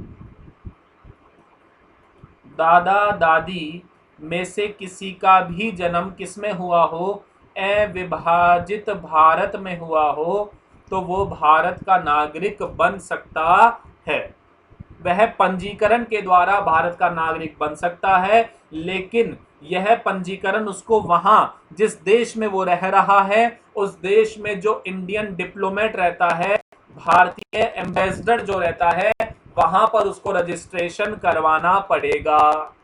दादा दादी में से किसी का भी जन्म किसमें हुआ हो? अविभाजित भारत में हुआ हो, तो वो भारत का नागरिक बन सकता है। वह पंजीकरण के द्वारा भारत का नागरिक बन सकता है, लेकिन यह पंजीकरण उसको वहां जिस देश में वो रह रहा है उस देश में जो इंडियन डिप्लोमेट रहता है, भारतीय एम्बेसडर जो रहता है, वहां पर उसको रजिस्ट्रेशन करवाना पड़ेगा।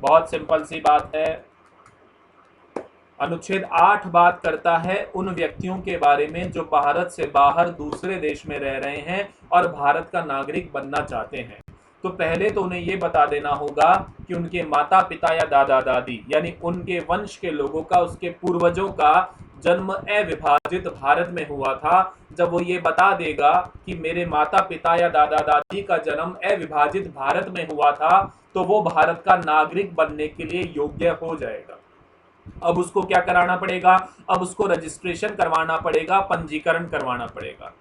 बहुत सिंपल सी बात है। अनुच्छेद 8 बात करता है उन व्यक्तियों के बारे में जो भारत से बाहर दूसरे देश में रह रहे हैं और भारत का नागरिक बनना चाहते हैं। तो पहले तो उन्हें ये बता देना होगा कि उनके माता पिता या दादा दादी यानी उनके वंश के लोगों का, उसके पूर्वजों का जन्म अविभाजित भारत में हुआ था। जब वो ये बता देगा कि मेरे माता पिता या दादा दादी का जन्म अविभाजित भारत में हुआ था, तो वो भारत का नागरिक बनने के लिए योग्य हो जाएगा। अब उसको क्या कराना पड़ेगा? अब उसको रजिस्ट्रेशन करवाना पड़ेगा, पंजीकरण करवाना पड़ेगा।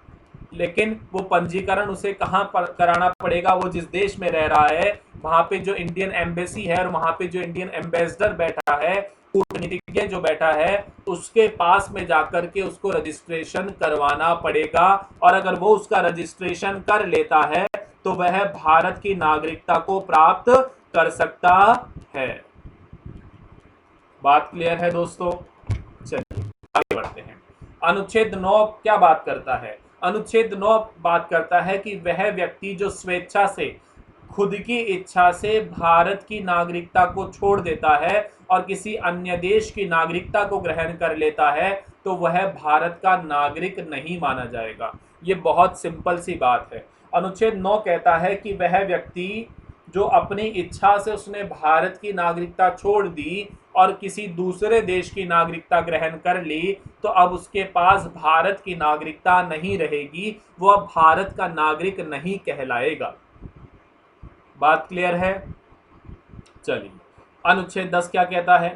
लेकिन वो पंजीकरण उसे कहाँ पर कराना पड़ेगा? वो जिस देश में रह रहा है वहां पे जो इंडियन एम्बेसी है और वहां पे जो इंडियन एम्बेसडर बैठा है, कूटनीतिज्ञ जो बैठा है, उसके पास में जाकर के उसको रजिस्ट्रेशन करवाना पड़ेगा। और अगर वो उसका रजिस्ट्रेशन कर लेता है तो वह भारत की नागरिकता को प्राप्त कर सकता है। बात क्लियर है दोस्तों? चलिए आगे बढ़ते हैं। अनुच्छेद 9 क्या बात करता है? अनुच्छेद 9 बात करता है कि वह व्यक्ति जो स्वेच्छा से, खुद की इच्छा से भारत की नागरिकता को छोड़ देता है और किसी अन्य देश की नागरिकता को ग्रहण कर लेता है, तो वह भारत का नागरिक नहीं माना जाएगा। ये बहुत सिंपल सी बात है। अनुच्छेद 9 कहता है कि वह व्यक्ति जो अपनी इच्छा से उसने भारत की नागरिकता छोड़ दी और किसी दूसरे देश की नागरिकता ग्रहण कर ली, तो अब उसके पास भारत की नागरिकता नहीं रहेगी, वो अब भारत का नागरिक नहीं कहलाएगा। बात क्लियर है? चलिए, अनुच्छेद 10 क्या कहता है?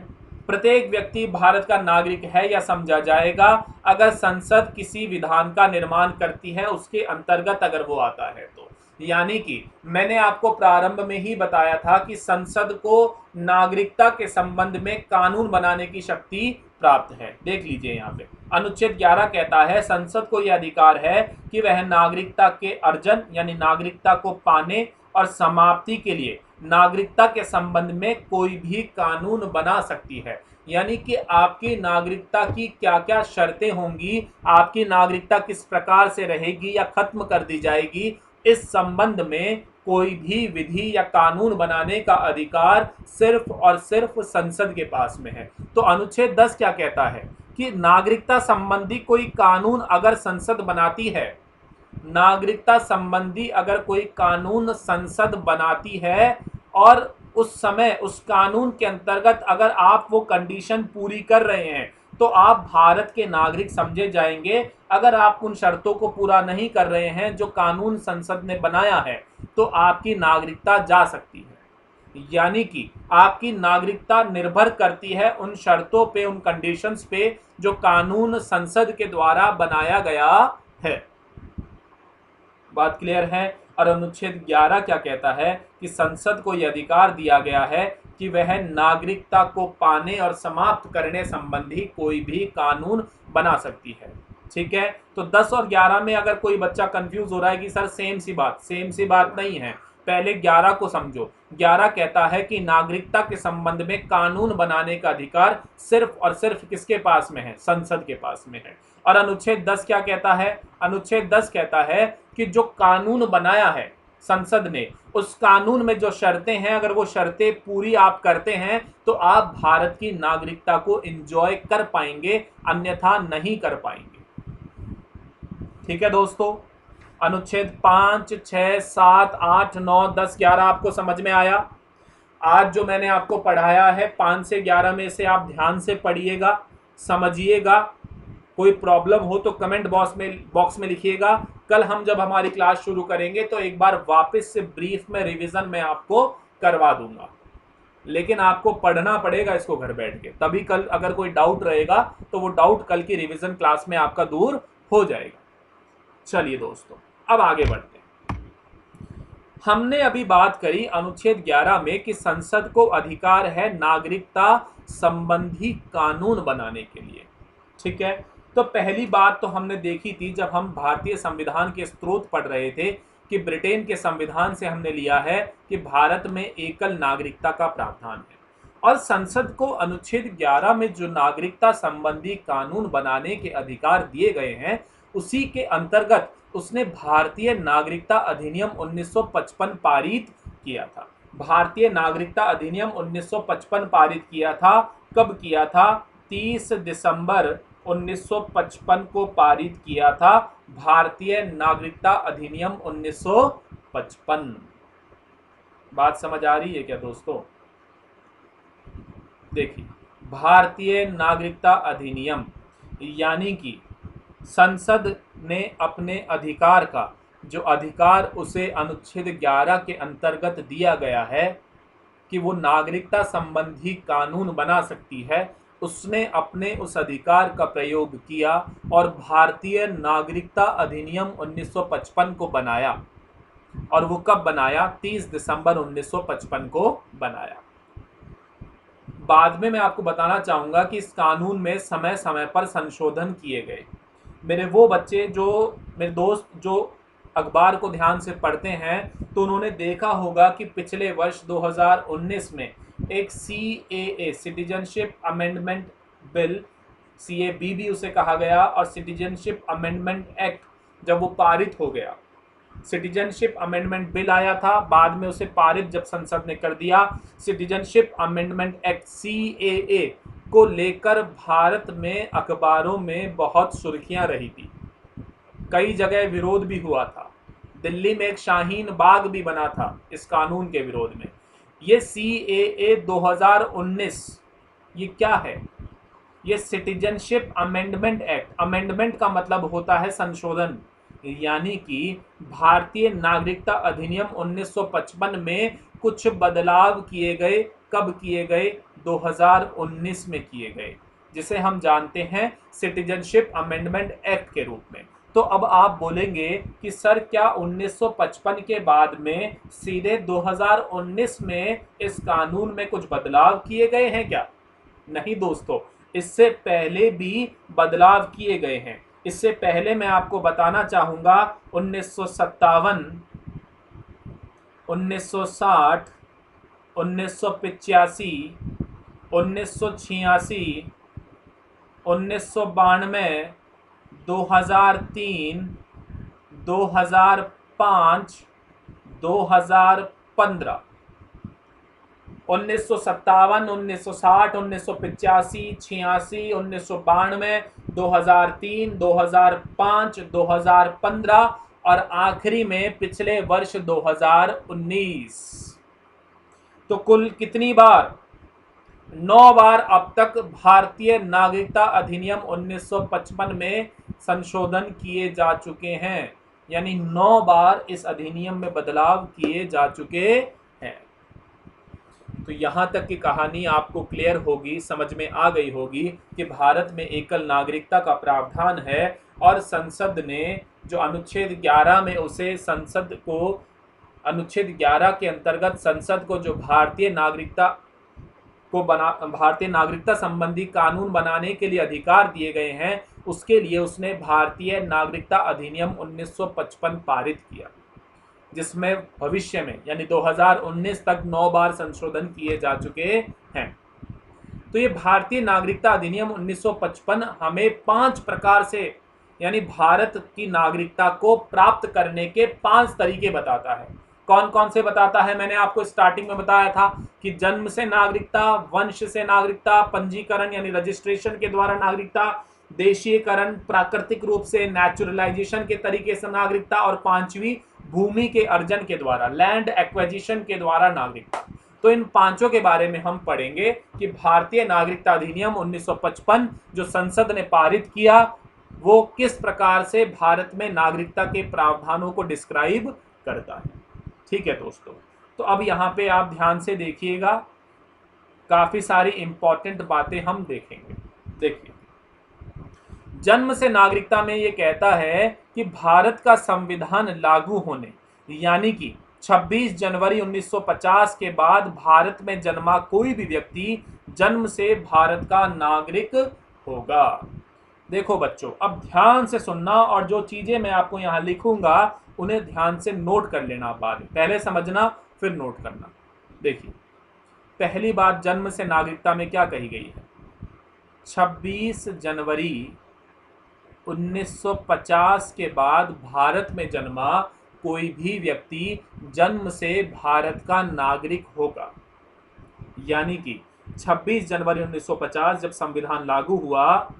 प्रत्येक व्यक्ति भारत का नागरिक है या समझा जाएगा अगर संसद किसी विधान का निर्माण करती है, उसके अंतर्गत अगर वो आता है तो। यानी कि मैंने आपको प्रारंभ में ही बताया था कि संसद को नागरिकता के संबंध में कानून बनाने की शक्ति प्राप्त है। देख लीजिए यहाँ पे अनुच्छेद 11 कहता है संसद को यह अधिकार है कि वह नागरिकता के अर्जन यानी नागरिकता को पाने और समाप्ति के लिए नागरिकता के संबंध में कोई भी कानून बना सकती है। यानी कि आपकी नागरिकता की क्या क्या शर्तें होंगी, आपकी नागरिकता किस प्रकार से रहेगी या खत्म कर दी जाएगी, इस संबंध में कोई भी विधि या कानून बनाने का अधिकार सिर्फ और सिर्फ संसद के पास में है। तो अनुच्छेद 10 क्या कहता है कि नागरिकता संबंधी कोई कानून अगर संसद बनाती है, नागरिकता संबंधी अगर कोई कानून संसद बनाती है और उस समय उस कानून के अंतर्गत अगर आप वो कंडीशन पूरी कर रहे हैं, तो आप भारत के नागरिक समझे जाएंगे। अगर आप उन शर्तों को पूरा नहीं कर रहे हैं जो कानून संसद ने बनाया है, तो आपकी नागरिकता जा सकती है। यानी कि आपकी नागरिकता निर्भर करती है उन शर्तों पे, उन कंडीशंस पे जो कानून संसद के द्वारा बनाया गया है। बात क्लियर है? और अनुच्छेद 11 क्या कहता है कि संसद को यह अधिकार दिया गया है कि वह नागरिकता को पाने और समाप्त करने संबंधी कोई भी कानून बना सकती है। ठीक है, तो 10 और 11 में अगर कोई बच्चा कंफ्यूज हो रहा है कि सर सेम सी बात नहीं है, पहले 11 को समझो। 11 कहता है कि नागरिकता के संबंध में कानून बनाने का अधिकार सिर्फ और सिर्फ किसके पास में है? संसद के पास में है। और अनुच्छेद 10 क्या कहता है? अनुच्छेद 10 कहता है कि जो कानून बनाया है संसद ने, उस कानून में जो शर्तें हैं, अगर वो शर्तें पूरी आप करते हैं तो आप भारत की नागरिकता को एंजॉय कर पाएंगे, अन्यथा नहीं कर पाएंगे। ठीक है दोस्तों, अनुच्छेद 5, 6, 7, 8, 9, 10, 11 आपको समझ में आया? आज जो मैंने आपको पढ़ाया है 5 से 11 में से आप ध्यान से पढ़िएगा, समझिएगा। कोई प्रॉब्लम हो तो कमेंट बॉक्स में लिखिएगा। कल हम जब हमारी क्लास शुरू करेंगे तो एक बार वापस से ब्रीफ में रिवीजन में आपको करवा दूंगा, लेकिन आपको पढ़ना पड़ेगा इसको घर बैठ के, तभी कल अगर कोई डाउट रहेगा तो वो डाउट कल की रिवीजन क्लास में आपका दूर हो जाएगा। चलिए दोस्तों, अब आगे बढ़ते हैं। हमने अभी बात करी अनुच्छेद 11 में कि संसद को अधिकार है नागरिकता संबंधी कानून बनाने के लिए। ठीक है, तो पहली बात तो हमने देखी थी जब हम भारतीय संविधान के स्रोत पढ़ रहे थे कि ब्रिटेन के संविधान से हमने लिया है कि भारत में एकल नागरिकता का प्रावधान है, और संसद को अनुच्छेद 11 में जो नागरिकता संबंधी कानून बनाने के अधिकार दिए गए हैं, उसी के अंतर्गत उसने भारतीय नागरिकता अधिनियम 1955 पारित किया था। भारतीय नागरिकता अधिनियम 1955 पारित किया था। कब किया था? 30 दिसंबर 1955 को पारित किया था भारतीय नागरिकता अधिनियम 1955। बात समझ आ रही है क्या दोस्तों? देखिए, भारतीय नागरिकता अधिनियम यानी कि संसद ने अपने अधिकार का जो अधिकार उसे अनुच्छेद 11 के अंतर्गत दिया गया है कि वो नागरिकता संबंधी कानून बना सकती है, उसने अपने उस अधिकार का प्रयोग किया और भारतीय नागरिकता अधिनियम 1955 को बनाया। और वो कब बनाया? 30 दिसंबर 1955 को बनाया। बाद में मैं आपको बताना चाहूंगा कि इस कानून में समय समय पर संशोधन किए गए। मेरे दोस्त जो अखबार को ध्यान से पढ़ते हैं तो उन्होंने देखा होगा कि पिछले वर्ष 2019 में एक CAA citizenship amendment bill, CAB भी उसे कहा गया, और सिटीजनशिप अमेंडमेंट एक्ट जब वो पारित हो गया, सिटीजनशिप अमेंडमेंट बिल आया था, बाद में उसे पारित जब संसद ने कर दिया। सिटीजनशिप अमेंडमेंट एक्ट CAA को लेकर भारत में अखबारों में बहुत सुर्खियां रही थी, कई जगह विरोध भी हुआ था। दिल्ली में एक शाहीन बाग भी बना था इस कानून के विरोध में। ये CAA 2019 ये क्या है? ये सिटीजनशिप अमेंडमेंट एक्ट, अमेंडमेंट का मतलब होता है संशोधन, यानी कि भारतीय नागरिकता अधिनियम 1955 में कुछ बदलाव किए गए। कब किए गए? 2019 में किए गए, जिसे हम जानते हैं सिटीजनशिप अमेंडमेंट एक्ट के रूप में। तो अब आप बोलेंगे कि सर क्या 1955 के बाद में सीधे 2019 में इस कानून में कुछ बदलाव किए गए हैं क्या? नहीं दोस्तों, इससे पहले भी बदलाव किए गए हैं। इससे पहले मैं आपको बताना चाहूंगा 1957, 1960, 1985, 1986, 1992, 2003, 2005, 2015, 1957, 1960, 1985, 86, 1992, 2003, 2005, 2015 और आखिरी में पिछले वर्ष 2019। तो कुल कितनी बार? 9 बार अब तक भारतीय नागरिकता अधिनियम 1955 में संशोधन किए जा चुके हैं, यानी 9 बार इस अधिनियम में बदलाव किए जा चुके हैं। तो यहां तक की कहानी आपको क्लियर होगी, समझ में आ गई होगी कि भारत में एकल नागरिकता का प्रावधान है और संसद ने जो अनुच्छेद 11 में उसे अनुच्छेद 11 के अंतर्गत संसद को जो भारतीय नागरिकता संबंधी कानून बनाने के लिए अधिकार दिए गए हैं, उसके लिए उसने भारतीय नागरिकता अधिनियम 1955 पारित किया, जिसमें भविष्य में यानी 2019 तक 9 बार संशोधन किए जा चुके हैं। तो ये भारतीय नागरिकता अधिनियम 1955 हमें 5 प्रकार से यानी भारत की नागरिकता को प्राप्त करने के 5 तरीके बताता है। कौन कौन से बताता है? मैंने आपको स्टार्टिंग में बताया था कि जन्म से नागरिकता, वंश से नागरिकता, पंजीकरण यानी रजिस्ट्रेशन के द्वारा नागरिकता, देशीयकरण प्राकृतिक रूप से नेचुरलाइजेशन के तरीके से नागरिकता, और 5वीं भूमि के अर्जन के द्वारा लैंड एक्विजिशन के द्वारा नागरिकता। तो इन 5 के बारे में हम पढ़ेंगे कि भारतीय नागरिकता अधिनियम 1955 जो संसद ने पारित किया वो किस प्रकार से भारत में नागरिकता के प्रावधानों को डिस्क्राइब करता है। ठीक है दोस्तों, तो अब यहाँ पे आप ध्यान से देखिएगा, काफी सारी इंपॉर्टेंट बातें हम देखेंगे। देखिए, जन्म से नागरिकता में ये कहता है कि भारत का संविधान लागू होने यानी कि 26 जनवरी 1950 के बाद भारत में जन्मा कोई भी व्यक्ति जन्म से भारत का नागरिक होगा। देखो बच्चों, अब ध्यान से सुनना और जो चीजें मैं आपको यहाँ लिखूंगा उन्हें ध्यान से नोट कर लेना, बाद में पहले समझना फिर नोट करना। देखिए, पहली बात, जन्म से नागरिकता में क्या कही गई है? 26 जनवरी 1950 के बाद भारत में जन्मा कोई भी व्यक्ति जन्म से भारत का नागरिक होगा। यानी कि 26 जनवरी 1950 जब संविधान लागू हुआ,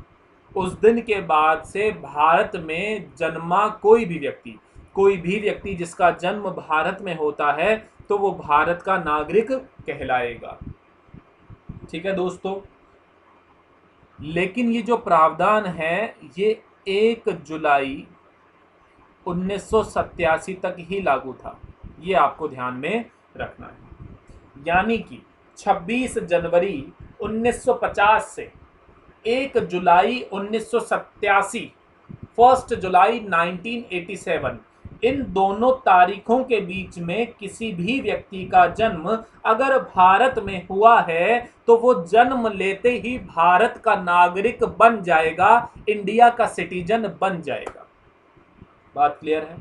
उस दिन के बाद से भारत में जन्मा कोई भी व्यक्ति जिसका जन्म भारत में होता है तो वो भारत का नागरिक कहलाएगा। ठीक है दोस्तों, लेकिन ये जो प्रावधान है ये 1 जुलाई 1987 तक ही लागू था, ये आपको ध्यान में रखना है। यानी कि 26 जनवरी 1950 से 1 जुलाई 1987, 1 जुलाई 1987, इन दोनों तारीखों के बीच में किसी भी व्यक्ति का जन्म अगर भारत में हुआ है तो वो जन्म लेते ही भारत का नागरिक बन जाएगा, इंडिया का सिटीजन बन जाएगा। बात क्लियर है?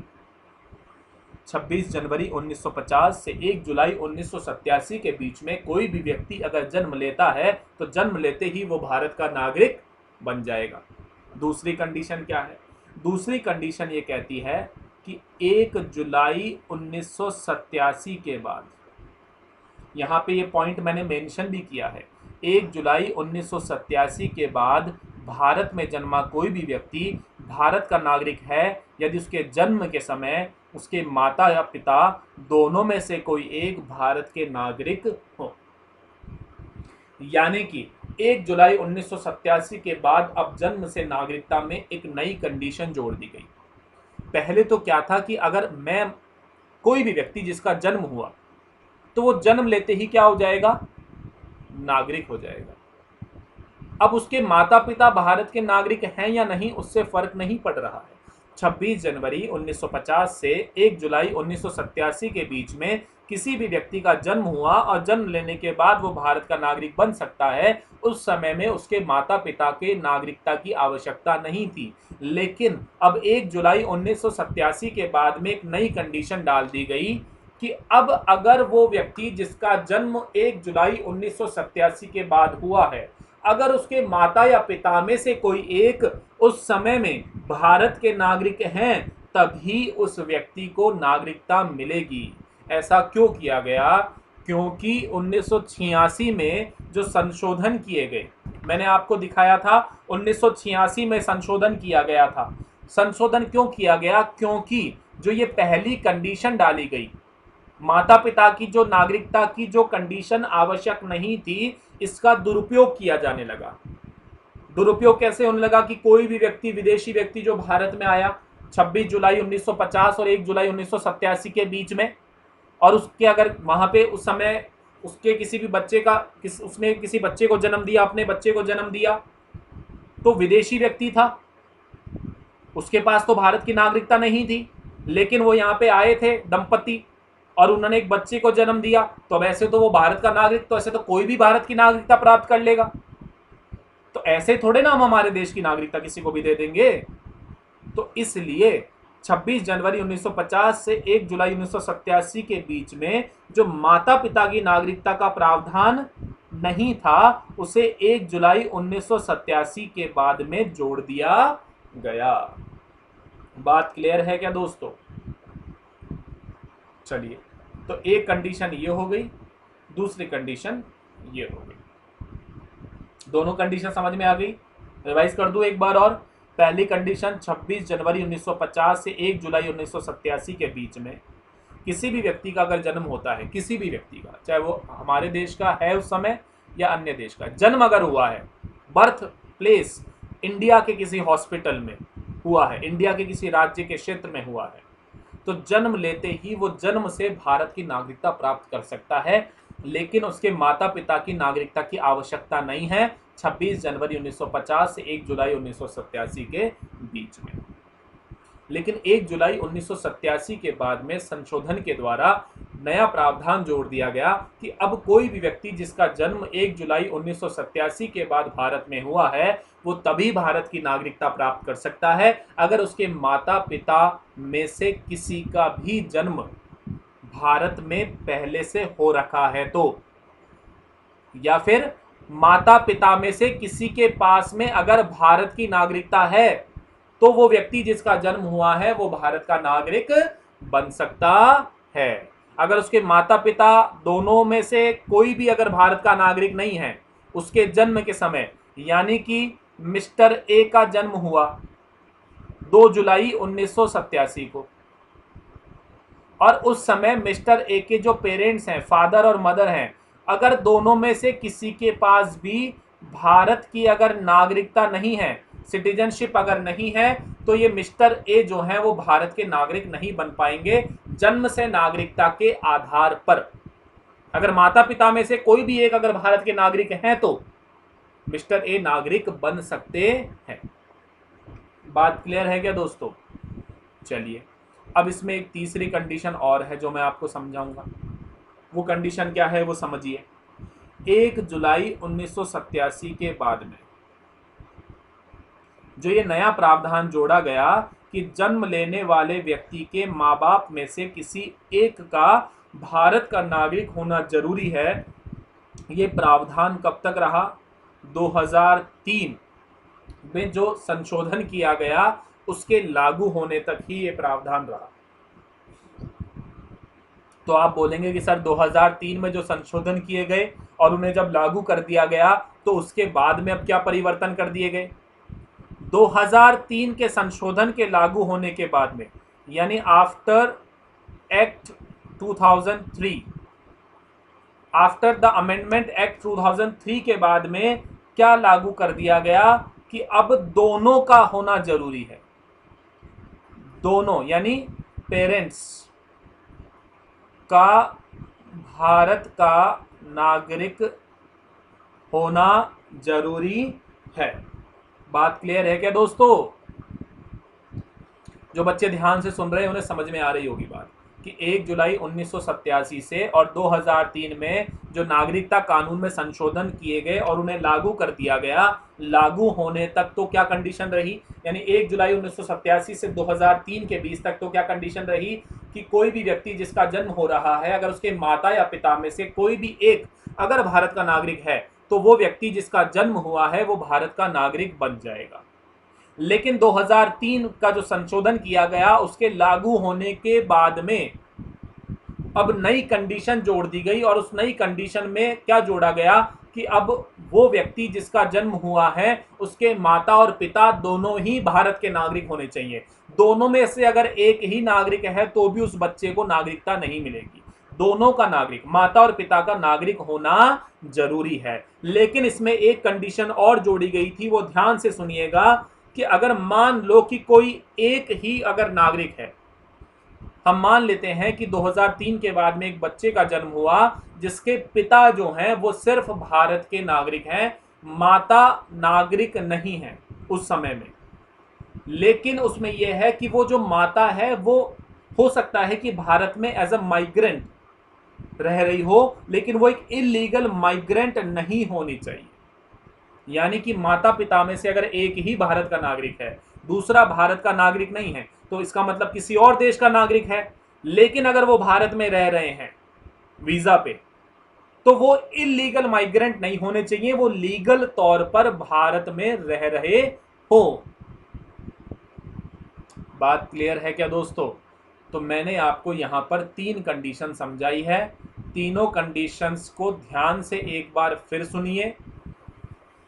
26 जनवरी 1950 से 1 जुलाई 1987 के बीच में कोई भी व्यक्ति अगर जन्म लेता है तो जन्म लेते ही वो भारत का नागरिक बन जाएगा। दूसरी कंडीशन क्या है? दूसरी कंडीशन ये कहती है कि 1 जुलाई 1987 के बाद, यहाँ पे ये पॉइंट मैंने मेंशन भी किया है, 1 जुलाई 1987 के बाद भारत में जन्मा कोई भी व्यक्ति भारत का नागरिक है यदि उसके जन्म के समय उसके माता या पिता दोनों में से कोई एक भारत के नागरिक हो। यानी कि 1 जुलाई 1987 के बाद अब जन्म से नागरिकता में एक नई कंडीशन जोड़ दी गई। पहले तो क्या था कि अगर मैं कोई भी व्यक्ति जिसका जन्म हुआ तो वो जन्म लेते ही क्या हो जाएगा? नागरिक हो जाएगा। अब उसके माता पिता भारत के नागरिक हैं या नहीं उससे फर्क नहीं पड़ रहा है। 26 जनवरी 1950 से 1 जुलाई 1987 के बीच में किसी भी व्यक्ति का जन्म हुआ और जन्म लेने के बाद वो भारत का नागरिक बन सकता है। उस समय में उसके माता पिता के नागरिकता की आवश्यकता नहीं थी, लेकिन अब 1 जुलाई 1987 के बाद में एक नई कंडीशन डाल दी गई कि अब अगर वो व्यक्ति जिसका जन्म 1 जुलाई 1987 के बाद हुआ है, अगर उसके माता या पिता में से कोई एक उस समय में भारत के नागरिक हैं तभी उस व्यक्ति को नागरिकता मिलेगी। ऐसा क्यों किया गया? क्योंकि 1986 में जो संशोधन किए गए, मैंने आपको दिखाया था 1986 में संशोधन किया गया था। संशोधन क्यों किया गया? क्योंकि जो ये पहली कंडीशन डाली गई, माता पिता की जो नागरिकता की जो कंडीशन आवश्यक नहीं थी, इसका दुरुपयोग किया जाने लगा। दुरुपयोग कैसे होने लगा कि कोई भी व्यक्ति, विदेशी व्यक्ति जो भारत में आया 26 जुलाई 1950 और 1 जुलाई 1987 के बीच में, और उसके अगर वहां पे उस समय उसके किसी भी बच्चे का उसने किसी बच्चे को जन्म दिया, अपने बच्चे को जन्म दिया, तो विदेशी व्यक्ति था, उसके पास तो भारत की नागरिकता नहीं थी, लेकिन वो यहाँ पे आए थे दंपति और उन्होंने एक बच्चे को जन्म दिया, तो वैसे तो वो भारत का नागरिक, तो ऐसे तो कोई भी भारत की नागरिकता प्राप्त कर लेगा। तो ऐसे थोड़े ना हम हमारे देश की नागरिकता किसी को भी दे देंगे। तो इसलिए 26 जनवरी 1950 से 1 जुलाई 1987 के बीच में जो माता पिता की नागरिकता का प्रावधान नहीं था, उसे 1 जुलाई 1987 के बाद में जोड़ दिया गया। बात क्लियर है क्या दोस्तों? चलिए, तो एक कंडीशन ये हो गई, दूसरी कंडीशन ये हो गई। दोनों कंडीशन समझ में आ गई? रिवाइज कर दूं एक बार और। पहली कंडीशन 26 जनवरी 1950 से 1 जुलाई 1987 के बीच में किसी भी व्यक्ति का अगर जन्म होता है, किसी भी व्यक्ति का, चाहे वो हमारे देश का है उस समय या अन्य देश का, जन्म अगर हुआ है, बर्थ प्लेस इंडिया के किसी हॉस्पिटल में हुआ है, इंडिया के किसी राज्य के क्षेत्र में हुआ है, तो जन्म लेते ही वो जन्म से भारत की नागरिकता प्राप्त कर सकता है, लेकिन उसके माता पिता की नागरिकता की आवश्यकता नहीं है 26 जनवरी 1950 से 1 जुलाई 1987 के बीच में। लेकिन 1 जुलाई 1987 के बाद में संशोधन के द्वारा नया प्रावधान जोड़ दिया गया कि अब कोई भी व्यक्ति जिसका जन्म 1 जुलाई 1987 के बाद भारत में हुआ है, वो तभी भारत की नागरिकता प्राप्त कर सकता है अगर उसके माता पिता में से किसी का भी जन्म भारत में पहले से हो रखा है तो, या फिर माता पिता में से किसी के पास में अगर भारत की नागरिकता है तो वो व्यक्ति जिसका जन्म हुआ है वो भारत का नागरिक बन सकता है। अगर उसके माता पिता दोनों में से कोई भी अगर भारत का नागरिक नहीं है उसके जन्म के समय, यानी कि मिस्टर ए का जन्म हुआ 2 जुलाई 1987 को, और उस समय मिस्टर ए के जो पेरेंट्स हैं, फादर और मदर हैं, अगर दोनों में से किसी के पास भी भारत की अगर नागरिकता नहीं है, सिटीजनशिप अगर नहीं है, तो ये मिस्टर ए जो हैं वो भारत के नागरिक नहीं बन पाएंगे जन्म से नागरिकता के आधार पर। अगर माता पिता में से कोई भी एक अगर भारत के नागरिक हैं तो मिस्टर ए नागरिक बन सकते हैं। बात क्लियर है क्या दोस्तों? चलिए, अब इसमें एक तीसरी कंडीशन और है जो मैं आपको समझाऊंगा। वो कंडीशन क्या है वो समझिए। 1 जुलाई 1987 के बाद में जो ये नया प्रावधान जोड़ा गया कि जन्म लेने वाले व्यक्ति के माँ बाप में से किसी एक का भारत का नागरिक होना जरूरी है, ये प्रावधान कब तक रहा? 2003 में जो संशोधन किया गया उसके लागू होने तक ही ये प्रावधान रहा। तो आप बोलेंगे कि सर 2003 में जो संशोधन किए गए और उन्हें जब लागू कर दिया गया तो उसके बाद में अब क्या परिवर्तन कर दिए गए? 2003 के संशोधन के लागू होने के बाद में, यानी after act 2003, after the amendment act 2003 के बाद में क्या लागू कर दिया गया कि अब दोनों का होना जरूरी है। दोनों यानी पेरेंट्स का भारत का नागरिक होना जरूरी है। बात क्लियर है क्या दोस्तों? जो बच्चे ध्यान से सुन रहे हैं उन्हें समझ में आ रही होगी बात कि 1 जुलाई 1987 से और 2003 में जो नागरिकता कानून में संशोधन किए गए और उन्हें लागू कर दिया गया, लागू होने तक तो क्या कंडीशन रही? यानी 1 जुलाई 1987 से 2003 के बीच तक तो क्या कंडीशन रही कि कोई भी व्यक्ति जिसका जन्म हो रहा है, अगर उसके माता या पिता में से कोई भी एक अगर भारत का नागरिक है तो वो व्यक्ति जिसका जन्म हुआ है वो भारत का नागरिक बन जाएगा। लेकिन 2003 का जो संशोधन किया गया उसके लागू होने के बाद में अब नई कंडीशन जोड़ दी गई, और उस नई कंडीशन में क्या जोड़ा गया कि अब वो व्यक्ति जिसका जन्म हुआ है उसके माता और पिता दोनों ही भारत के नागरिक होने चाहिए। दोनों में से अगर एक ही नागरिक है तो भी उस बच्चे को नागरिकता नहीं मिलेगी। दोनों का नागरिक, माता और पिता का नागरिक होना जरूरी है। लेकिन इसमें एक कंडीशन और जोड़ी गई थी, वो ध्यान से सुनिएगा कि अगर मान लो कि कोई एक ही अगर नागरिक है, हम मान लेते हैं कि 2003 के बाद में एक बच्चे का जन्म हुआ जिसके पिता जो हैं वो सिर्फ भारत के नागरिक हैं, माता नागरिक नहीं है उस समय में। लेकिन उसमें यह है कि वो जो माता है वो हो सकता है कि भारत में एज अ माइग्रेंट रह रही हो, लेकिन वो एक इलीगल माइग्रेंट नहीं होनी चाहिए। यानी कि माता पिता में से अगर एक ही भारत का नागरिक है, दूसरा भारत का नागरिक नहीं है, तो इसका मतलब किसी और देश का नागरिक है। लेकिन अगर वो भारत में रह रहे हैं वीजा पे, तो वो इलीगल माइग्रेंट नहीं होने चाहिए, वो लीगल तौर पर भारत में रह रहे हो। बात क्लियर है क्या दोस्तों? तो मैंने आपको यहां पर 3 कंडीशन समझाई है। तीनों कंडीशंस को ध्यान से एक बार फिर सुनिए।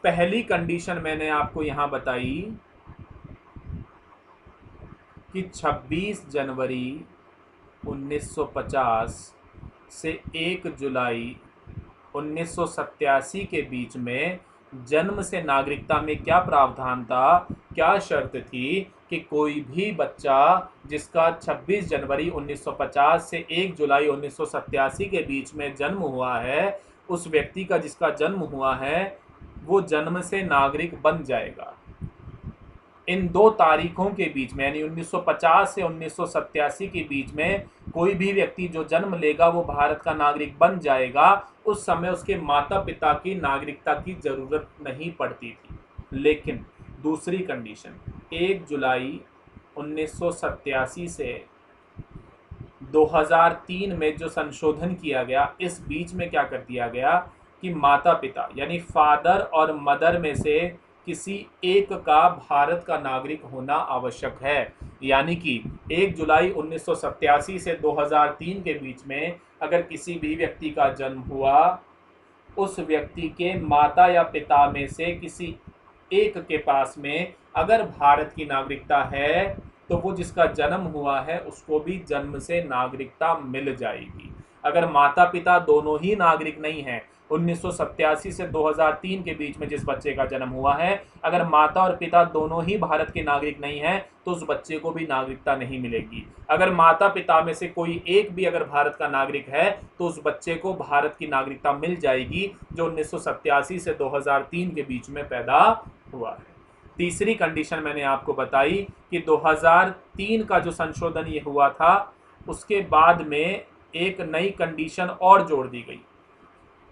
पहली कंडीशन मैंने आपको यहां बताई कि 26 जनवरी 1950 से 1 जुलाई 1987 के बीच में जन्म से नागरिकता में क्या प्रावधान था, क्या शर्त थी कि कोई भी बच्चा जिसका 26 जनवरी 1950 से 1 जुलाई 1987 के बीच में जन्म हुआ है, उस व्यक्ति का जिसका जन्म हुआ है वो जन्म से नागरिक बन जाएगा। इन 2 तारीखों के बीच में यानी 1950 से 1987 के बीच में कोई भी व्यक्ति जो जन्म लेगा वो भारत का नागरिक बन जाएगा। उस समय उसके माता पिता की नागरिकता की जरूरत नहीं पड़ती थी। लेकिन दूसरी कंडीशन, 1 जुलाई 1987 से 2003 में जो संशोधन किया गया, इस बीच में क्या कर दिया गया कि माता पिता यानी फादर और मदर में से किसी एक का भारत का नागरिक होना आवश्यक है। यानी कि 1 जुलाई 1987 से 2003 के बीच में अगर किसी भी व्यक्ति का जन्म हुआ उस व्यक्ति के माता या पिता में से किसी एक के पास में अगर भारत की नागरिकता है तो वो जिसका जन्म हुआ है उसको भी जन्म से नागरिकता मिल जाएगी। अगर माता पिता दोनों ही नागरिक नहीं हैं, 1987 से 2003 के बीच में जिस बच्चे का जन्म हुआ है, अगर माता और पिता दोनों ही भारत के नागरिक नहीं हैं तो उस बच्चे को भी नागरिकता नहीं मिलेगी। अगर माता पिता में से कोई एक भी अगर भारत का नागरिक है तो उस बच्चे को भारत की नागरिकता मिल जाएगी, जो 1987 से 2003 के बीच में पैदा हुआ है। तीसरी कंडीशन मैंने आपको बताई कि 2003 का जो संशोधन ये हुआ था उसके बाद में एक नई कंडीशन और जोड़ दी गई।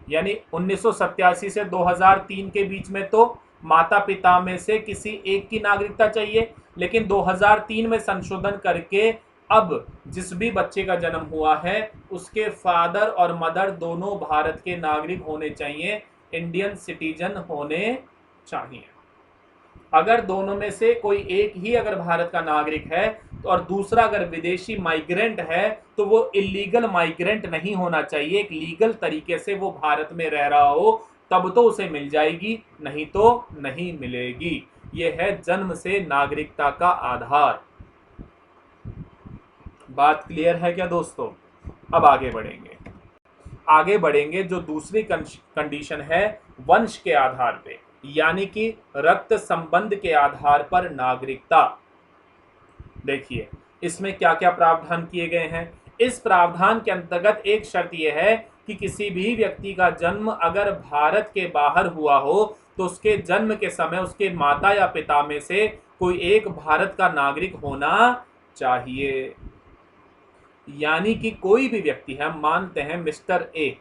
यानी 1987 से 2003 के बीच में तो माता पिता में से किसी एक की नागरिकता चाहिए, लेकिन 2003 में संशोधन करके अब जिस भी बच्चे का जन्म हुआ है उसके फादर और मदर दोनों भारत के नागरिक होने चाहिए, इंडियन सिटीजन होने चाहिए। अगर दोनों में से कोई एक ही अगर भारत का नागरिक है तो और दूसरा अगर विदेशी माइग्रेंट है तो वो इलीगल माइग्रेंट नहीं होना चाहिए, एक लीगल तरीके से वो भारत में रह रहा हो तब तो उसे मिल जाएगी, नहीं तो नहीं मिलेगी। ये है जन्म से नागरिकता का आधार। बात क्लियर है क्या दोस्तों? अब आगे बढ़ेंगे। जो दूसरी कंडीशन है वंश के आधार पे, यानी कि रक्त संबंध के आधार पर नागरिकता। देखिए इसमें क्या क्या प्रावधान किए गए हैं। इस प्रावधान के अंतर्गत एक शर्त यह है कि किसी भी व्यक्ति का जन्म अगर भारत के बाहर हुआ हो तो उसके जन्म के समय उसके माता या पिता में से कोई एक भारत का नागरिक होना चाहिए। यानी कि कोई भी व्यक्ति है, हम मानते हैं मिस्टर ए,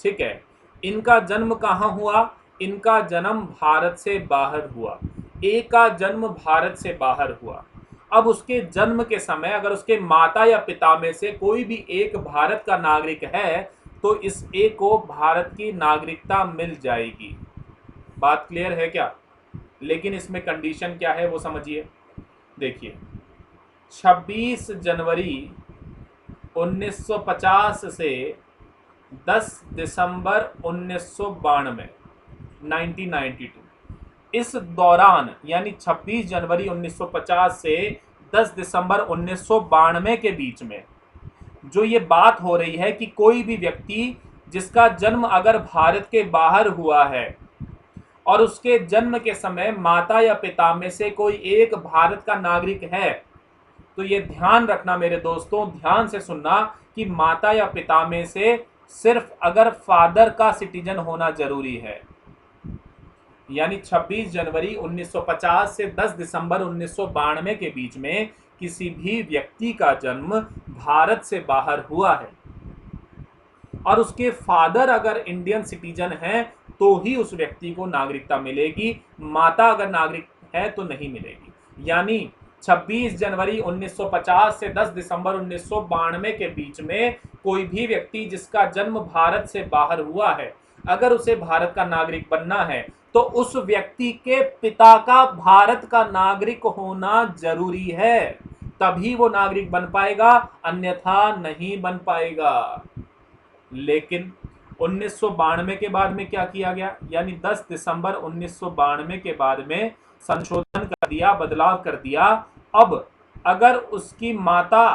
ठीक है, इनका जन्म कहाँ हुआ? इनका जन्म भारत से बाहर हुआ। ए का जन्म भारत से बाहर हुआ। अब उसके जन्म के समय अगर उसके माता या पिता में से कोई भी एक भारत का नागरिक है तो इस ए को भारत की नागरिकता मिल जाएगी। बात क्लियर है क्या? लेकिन इसमें कंडीशन क्या है वो समझिए। देखिए 26 जनवरी 1950 से 10 दिसंबर 1992 1992 इस दौरान, यानी 26 जनवरी 1950 से 10 दिसंबर 1992 के बीच में जो ये बात हो रही है कि कोई भी व्यक्ति जिसका जन्म अगर भारत के बाहर हुआ है और उसके जन्म के समय माता या पिता में से कोई एक भारत का नागरिक है, तो ये ध्यान रखना मेरे दोस्तों, ध्यान से सुनना कि माता या पिता में से सिर्फ अगर फादर का सिटीजन होना जरूरी है। यानी 26 जनवरी 1950 से 10 दिसंबर 1992 के बीच में किसी भी व्यक्ति का जन्म भारत से बाहर हुआ है और उसके फादर अगर इंडियन सिटीजन हैं तो ही उस व्यक्ति को नागरिकता मिलेगी, माता अगर नागरिक है तो नहीं मिलेगी। यानी 26 जनवरी 1950 से 10 दिसंबर 1992 के बीच में कोई भी व्यक्ति जिसका जन्म भारत से बाहर हुआ है, अगर उसे भारत का नागरिक बनना है तो उस व्यक्ति के पिता का भारत का नागरिक होना जरूरी है, तभी वो नागरिक बन पाएगा, अन्यथा नहीं बन पाएगा। लेकिन 1992 के बाद में क्या किया गया? यानी 10 दिसंबर 1992 के बाद में संशोधन कर दिया, बदलाव कर दिया। अब अगर उसकी माता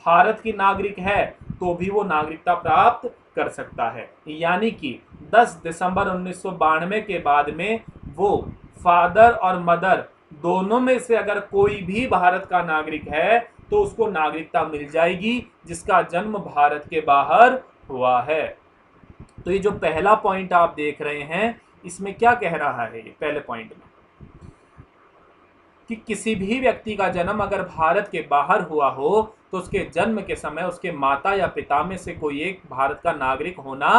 भारत की नागरिक है तो भी वो नागरिकता प्राप्त कर सकता है। यानी कि 10 दिसंबर 1992 के बाद में वो फादर और मदर दोनों में से अगर कोई भी भारत का नागरिक है तो उसको नागरिकता मिल जाएगी जिसका जन्म भारत के बाहर हुआ है। तो ये जो पहला पॉइंट आप देख रहे हैं इसमें क्या कह रहा है? ये पहले पॉइंट में कि किसी भी व्यक्ति का जन्म अगर भारत के बाहर हुआ हो तो उसके जन्म के समय उसके माता या पिता में से कोई एक भारत का नागरिक होना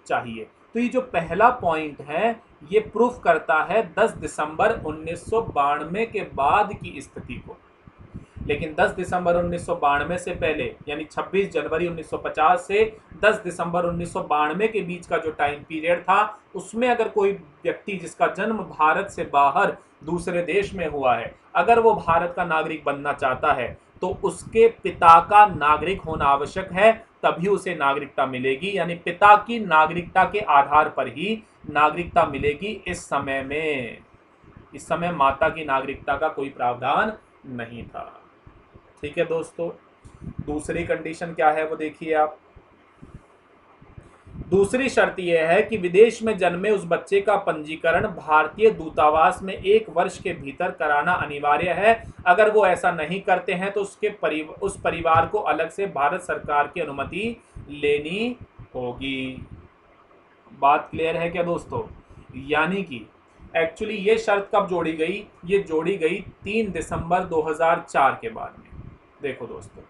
चाहिए। तो ये जो पहला पॉइंट है ये प्रूफ करता है 10 दिसंबर 1992 के बाद की स्थिति को। लेकिन 10 दिसंबर 1992 से पहले, यानी 26 जनवरी 1950 से 10 दिसंबर 1992 के बीच का जो टाइम पीरियड था उसमें अगर कोई व्यक्ति जिसका जन्म भारत से बाहर दूसरे देश में हुआ है, अगर वो भारत का नागरिक बनना चाहता है तो उसके पिता का नागरिक होना आवश्यक है, तभी उसे नागरिकता मिलेगी। यानी पिता की नागरिकता के आधार पर ही नागरिकता मिलेगी इस समय में। इस समय माता की नागरिकता का कोई प्रावधान नहीं था। ठीक है दोस्तों, दूसरी कंडीशन क्या है वो देखिए आप। दूसरी शर्त यह है कि विदेश में जन्मे उस बच्चे का पंजीकरण भारतीय दूतावास में 1 वर्ष के भीतर कराना अनिवार्य है। अगर वो ऐसा नहीं करते हैं तो उस परिवार को अलग से भारत सरकार की अनुमति लेनी होगी। बात क्लियर है क्या दोस्तों? यानी कि एक्चुअली ये शर्त कब जोड़ी गई? ये जोड़ी गई 3 दिसंबर 2004 के बाद में। देखो दोस्तों,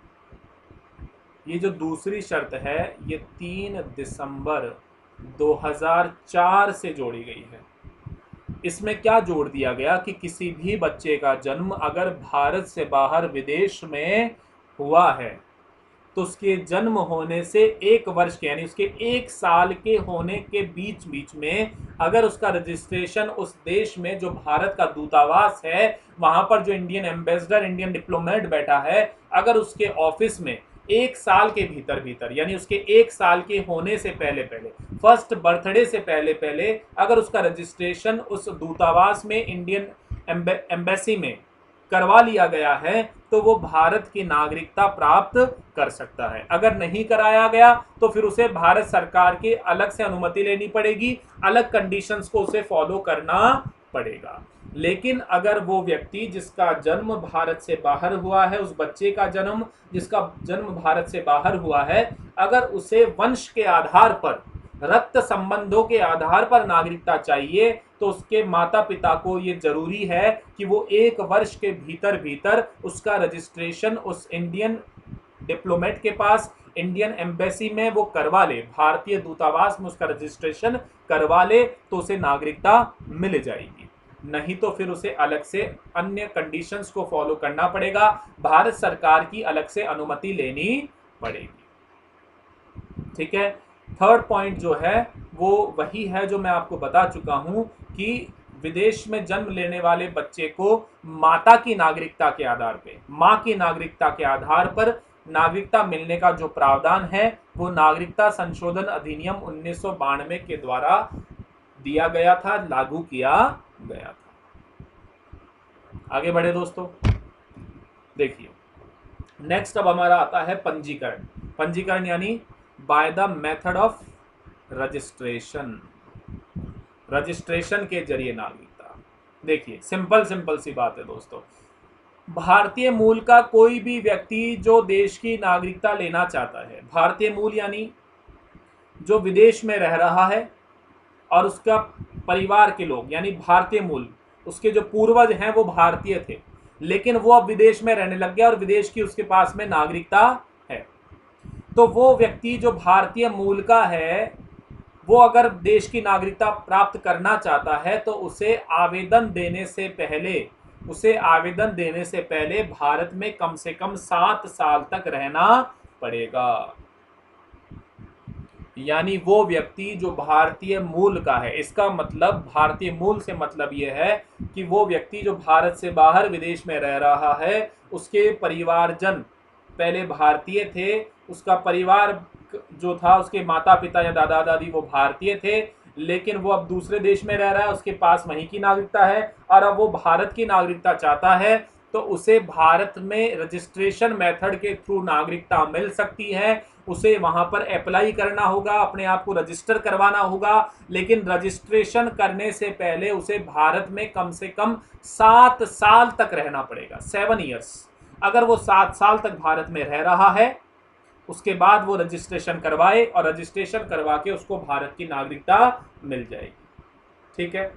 ये जो दूसरी शर्त है ये 3 दिसंबर 2004 से जोड़ी गई है। इसमें क्या जोड़ दिया गया कि किसी भी बच्चे का जन्म अगर भारत से बाहर विदेश में हुआ है तो उसके जन्म होने से 1 वर्ष के यानी उसके 1 साल के होने के बीच बीच में अगर उसका रजिस्ट्रेशन उस देश में जो भारत का दूतावास है वहां पर जो इंडियन एम्बेसडर, इंडियन डिप्लोमेट बैठा है, अगर उसके ऑफिस में 1 साल के भीतर भीतर यानी उसके 1 साल के होने से पहले पहले, फर्स्ट बर्थडे से पहले पहले अगर उसका रजिस्ट्रेशन उस दूतावास में, इंडियन एम्बेसी में करवा लिया गया है तो वो भारत की नागरिकता प्राप्त कर सकता है। अगर नहीं कराया गया तो फिर उसे भारत सरकार की अलग से अनुमति लेनी पड़ेगी, अलग कंडीशंस को उसे फॉलो करना पड़ेगा। लेकिन अगर वो व्यक्ति जिसका जन्म भारत से बाहर हुआ है, उस बच्चे का जन्म जिसका जन्म भारत से बाहर हुआ है, अगर उसे वंश के आधार पर, रक्त संबंधों के आधार पर नागरिकता चाहिए तो उसके माता पिता को ये जरूरी है कि वो 1 वर्ष के भीतर भीतर उसका रजिस्ट्रेशन उस इंडियन डिप्लोमेट के पास, इंडियन एम्बेसी में वो करवा ले, भारतीय दूतावास में उसका रजिस्ट्रेशन करवा ले तो उसे नागरिकता मिल जाएगी। नहीं तो फिर उसे अलग से अन्य कंडीशंस को फॉलो करना पड़ेगा, भारत सरकार की अलग से अनुमति लेनी पड़ेगी। ठीक है, थर्ड पॉइंट जो है वो वही है जो मैं आपको बता चुका हूं कि विदेश में जन्म लेने वाले बच्चे को माता की नागरिकता के आधार पे, मां की नागरिकता के आधार पर नागरिकता मिलने का जो प्रावधान है वो नागरिकता संशोधन अधिनियम 1992 के द्वारा दिया गया था, लागू किया गया था। आगे बढ़े दोस्तों, देखिए नेक्स्ट अब हमारा आता है पंजीकरण। पंजीकरण यानी by the method of registration, registration के जरिए नागरिकता। देखिए सिंपल सी बात है दोस्तों, भारतीय मूल का कोई भी व्यक्ति जो देश की नागरिकता लेना चाहता है, भारतीय मूल यानी जो विदेश में रह रहा है और उसका परिवार के लोग यानी भारतीय मूल, उसके जो पूर्वज हैं वो भारतीय थे लेकिन वो अब विदेश में रहने लग गया और विदेश की उसके पास में नागरिकता है, तो वो व्यक्ति जो भारतीय मूल का है वो अगर देश की नागरिकता प्राप्त करना चाहता है तो उसे आवेदन देने से पहले भारत में कम से कम 7 साल तक रहना पड़ेगा। यानी वो व्यक्ति जो भारतीय मूल का है, इसका मतलब भारतीय मूल से मतलब यह है कि वो व्यक्ति जो भारत से बाहर विदेश में रह रहा है, उसके परिवारजन पहले भारतीय थे, उसका परिवार जो था, उसके माता पिता या दादा दादी वो भारतीय थे लेकिन वो अब दूसरे देश में रह रहा है, उसके पास वहीं की नागरिकता है और अब वो भारत की नागरिकता चाहता है तो उसे भारत में रजिस्ट्रेशन मेथड के थ्रू नागरिकता मिल सकती है। उसे वहां पर अप्लाई करना होगा, अपने आप को रजिस्टर करवाना होगा, लेकिन रजिस्ट्रेशन करने से पहले उसे भारत में कम से कम 7 साल तक रहना पड़ेगा, 7 ईयर्स। अगर वो 7 साल तक भारत में रह रहा है उसके बाद वो रजिस्ट्रेशन करवाए और रजिस्ट्रेशन करवा के उसको भारत की नागरिकता मिल जाएगी। ठीक है,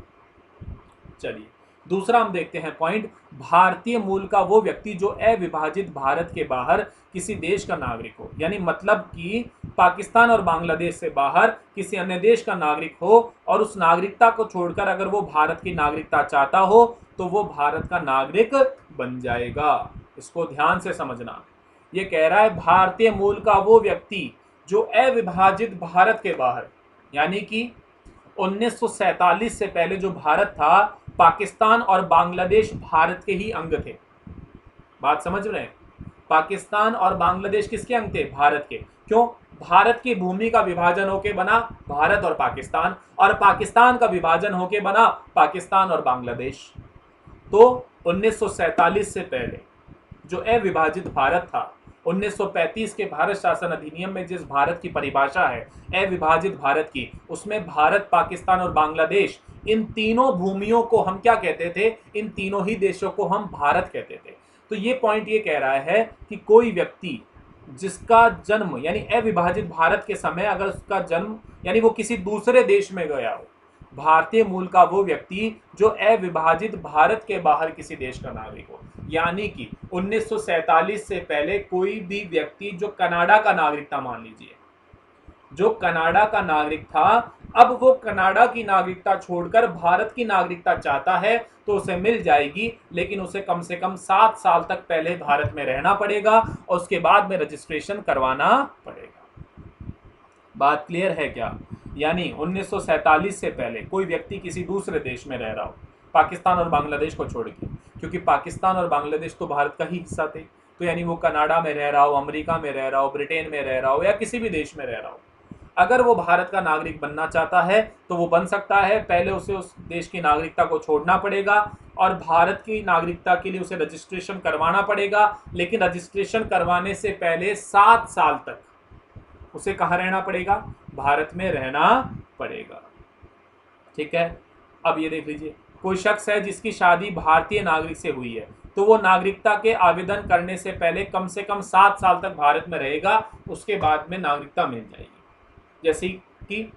चलिए दूसरा हम देखते हैं पॉइंट, भारतीय मूल का वो व्यक्ति जो अविभाजित भारत के बाहर किसी देश का नागरिक हो, यानी मतलब कि पाकिस्तान और बांग्लादेश से बाहर किसी अन्य देश का नागरिक हो और उस नागरिकता को छोड़कर अगर वो भारत की नागरिकता चाहता हो तो वो भारत का नागरिक बन जाएगा। इसको ध्यान से समझना, ये कह रहा है भारतीय मूल का वो व्यक्ति जो अविभाजित भारत के बाहर, यानी कि 1947 से पहले जो भारत था, पाकिस्तान और बांग्लादेश भारत के ही अंग थे। बात समझ रहे हैं? पाकिस्तान और बांग्लादेश किसके अंग थे? भारत के। क्यों? भारत की भूमि का विभाजन होके बना भारत और पाकिस्तान का विभाजन होके बना पाकिस्तान और बांग्लादेश। तो 1947 से पहले जो अविभाजित भारत था, 1935 के भारत शासन अधिनियम में जिस भारत की परिभाषा है अविभाजित भारत की, उसमें भारत, पाकिस्तान और बांग्लादेश, इन तीनों भूमियों को हम क्या कहते थे? इन तीनों ही देशों को हम भारत कहते थे। तो ये पॉइंट ये कह रहा है कि कोई व्यक्ति जिसका जन्म यानी अविभाजित भारत के समय अगर उसका जन्म यानी वो किसी दूसरे देश में गया हो, भारतीय मूल का वो व्यक्ति जो अविभाजित भारत के बाहर किसी देश का नागरिक हो, यानी कि 1947 से पहले कोई भी व्यक्ति जो कनाडा का नागरिक था, मान लीजिए जो कनाडा का नागरिक था, अब वो कनाडा की नागरिकता छोड़कर भारत की नागरिकता चाहता है तो उसे मिल जाएगी, लेकिन उसे कम से कम 7 साल तक पहले भारत में रहना पड़ेगा और उसके बाद में रजिस्ट्रेशन करवाना पड़ेगा। बात क्लियर है क्या? यानी 1947 से पहले कोई व्यक्ति किसी दूसरे देश में रह रहा हो, पाकिस्तान और बांग्लादेश को छोड़ के, क्योंकि पाकिस्तान और बांग्लादेश तो भारत का ही हिस्सा थे, तो यानी वो कनाडा में रह रहा हो, अमेरिका में रह रहा हो, ब्रिटेन में रह रहा हो या किसी भी देश में रह रहा हो, अगर वो भारत का नागरिक बनना चाहता है तो वो बन सकता है। पहले उसे उस देश की नागरिकता को छोड़ना पड़ेगा और भारत की नागरिकता के लिए उसे रजिस्ट्रेशन करवाना पड़ेगा, लेकिन रजिस्ट्रेशन करवाने से पहले 7 साल तक उसे कहाँ रहना पड़ेगा? भारत में रहना पड़ेगा। ठीक है, अब ये देख लीजिए, कोई शख्स है जिसकी शादी भारतीय नागरिक से हुई है तो वो नागरिकता के आवेदन करने से पहले कम से कम 7 साल तक भारत में रहेगा, उसके बाद में नागरिकता मिल जाएगी। जैसे कि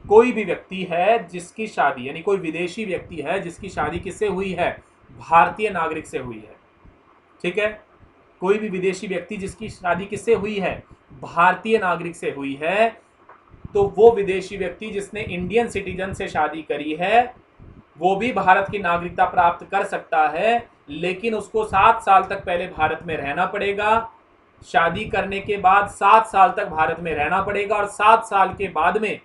कोई भी व्यक्ति है जिसकी शादी यानी कोई विदेशी व्यक्ति है जिसकी शादी किससे हुई है? भारतीय नागरिक से हुई है। ठीक है, कोई भी विदेशी व्यक्ति जिसकी शादी किससे हुई है? भारतीय नागरिक से हुई है, तो वो विदेशी व्यक्ति जिसने इंडियन सिटीजन से शादी करी है वो भी भारत की नागरिकता प्राप्त कर सकता है, लेकिन उसको 7 साल तक पहले भारत में रहना पड़ेगा। शादी करने के बाद 7 साल तक भारत में रहना पड़ेगा और 7 साल के बाद में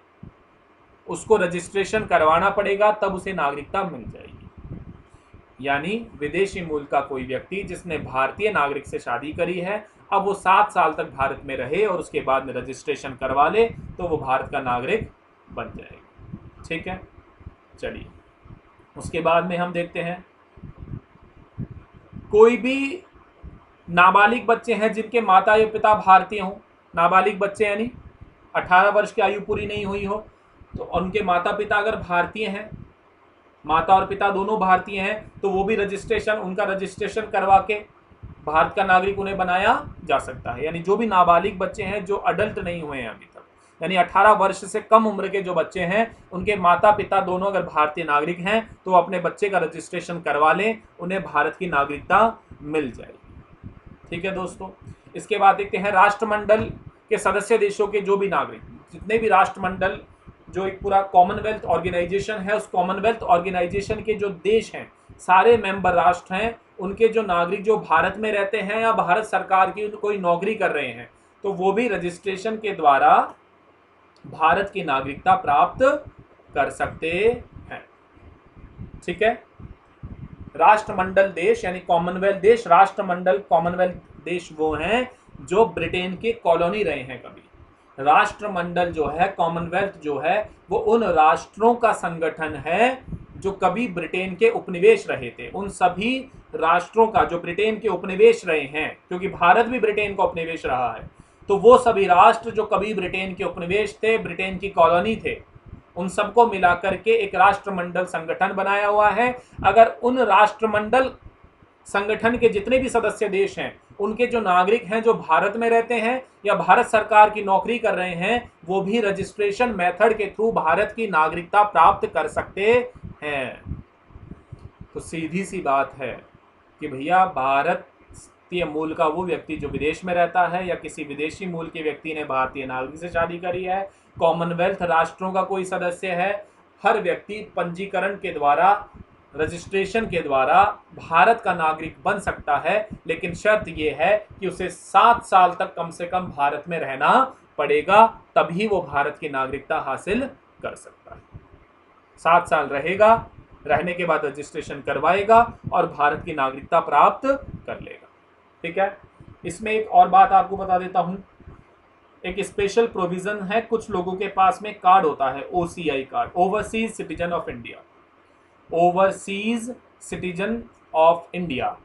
उसको रजिस्ट्रेशन करवाना पड़ेगा, तब उसे नागरिकता मिल जाएगी। यानी विदेशी मूल का कोई व्यक्ति जिसने भारतीय नागरिक से शादी करी है, अब वो 7 साल तक भारत में रहे और उसके बाद में रजिस्ट्रेशन करवा ले तो वो भारत का नागरिक बन जाएगा। ठीक है, चलिए उसके बाद में हम देखते हैं कोई भी नाबालिग बच्चे हैं जिनके माता या पिता भारतीय हों। नाबालिग बच्चे यानी 18 वर्ष की आयु पूरी नहीं हुई हो, तो उनके माता पिता अगर भारतीय हैं, माता और पिता दोनों भारतीय हैं, तो वो भी उनका रजिस्ट्रेशन करवा के भारत का नागरिक उन्हें बनाया जा सकता है। यानी जो भी नाबालिग बच्चे हैं जो अडल्ट नहीं हुए हैं अभी तक, यानी 18 वर्ष से कम उम्र के जो बच्चे हैं, उनके माता पिता दोनों अगर भारतीय नागरिक हैं तो अपने बच्चे का रजिस्ट्रेशन करवा लें, उन्हें भारत की नागरिकता मिल जाएगी। ठीक है दोस्तों, इसके बाद देखते हैं राष्ट्रमंडल के सदस्य देशों के जो भी नागरिक, जितने भी राष्ट्रमंडल जो एक पूरा कॉमनवेल्थ ऑर्गेनाइजेशन है, उस कॉमनवेल्थ ऑर्गेनाइजेशन के जो देश हैं, सारे मेंबर राष्ट्र हैं, उनके जो नागरिक जो भारत में रहते हैं या भारत सरकार की कोई नौकरी कर रहे हैं, तो वो भी रजिस्ट्रेशन के द्वारा भारत की नागरिकता प्राप्त कर सकते हैं। ठीक है, राष्ट्रमंडल देश यानी कॉमनवेल्थ देश, राष्ट्रमंडल कॉमनवेल्थ देश वो हैं जो ब्रिटेन के कॉलोनी रहे हैं कभी। राष्ट्रमंडल जो है, कॉमनवेल्थ जो है, वो उन राष्ट्रों का संगठन है जो कभी ब्रिटेन के उपनिवेश रहे थे। उन सभी राष्ट्रों का जो ब्रिटेन के उपनिवेश रहे हैं, क्योंकि भारत भी ब्रिटेन का उपनिवेश रहा है, तो वो सभी राष्ट्र जो कभी ब्रिटेन के उपनिवेश थे, ब्रिटेन की कॉलोनी थे, उन सबको मिलाकर के एक राष्ट्रमंडल संगठन बनाया हुआ है। अगर उन राष्ट्रमंडल संगठन के जितने भी सदस्य देश हैं, उनके जो नागरिक हैं जो भारत में रहते हैं या भारत सरकार की नौकरी कर रहे हैं, वो भी रजिस्ट्रेशन मेथड के थ्रू भारत की नागरिकता प्राप्त कर सकते हैं। तो सीधी सी बात है कि भैया भारतीय मूल का वो व्यक्ति जो विदेश में रहता है या किसी विदेशी मूल के व्यक्ति ने भारतीय नागरिक से शादी करी है, कॉमनवेल्थ राष्ट्रों का कोई सदस्य है, हर व्यक्ति पंजीकरण के द्वारा, रजिस्ट्रेशन के द्वारा भारत का नागरिक बन सकता है, लेकिन शर्त यह है कि उसे 7 साल तक कम से कम भारत में रहना पड़ेगा, तभी वो भारत की नागरिकता हासिल कर सकता है। 7 साल रहेगा, रहने के बाद रजिस्ट्रेशन करवाएगा और भारत की नागरिकता प्राप्त कर लेगा। ठीक है, इसमें एक और बात आपको बता देता हूं, एक स्पेशल प्रोविजन है, कुछ लोगों के पास में कार्ड होता है OCI card, overseas citizen of India, overseas citizen of India.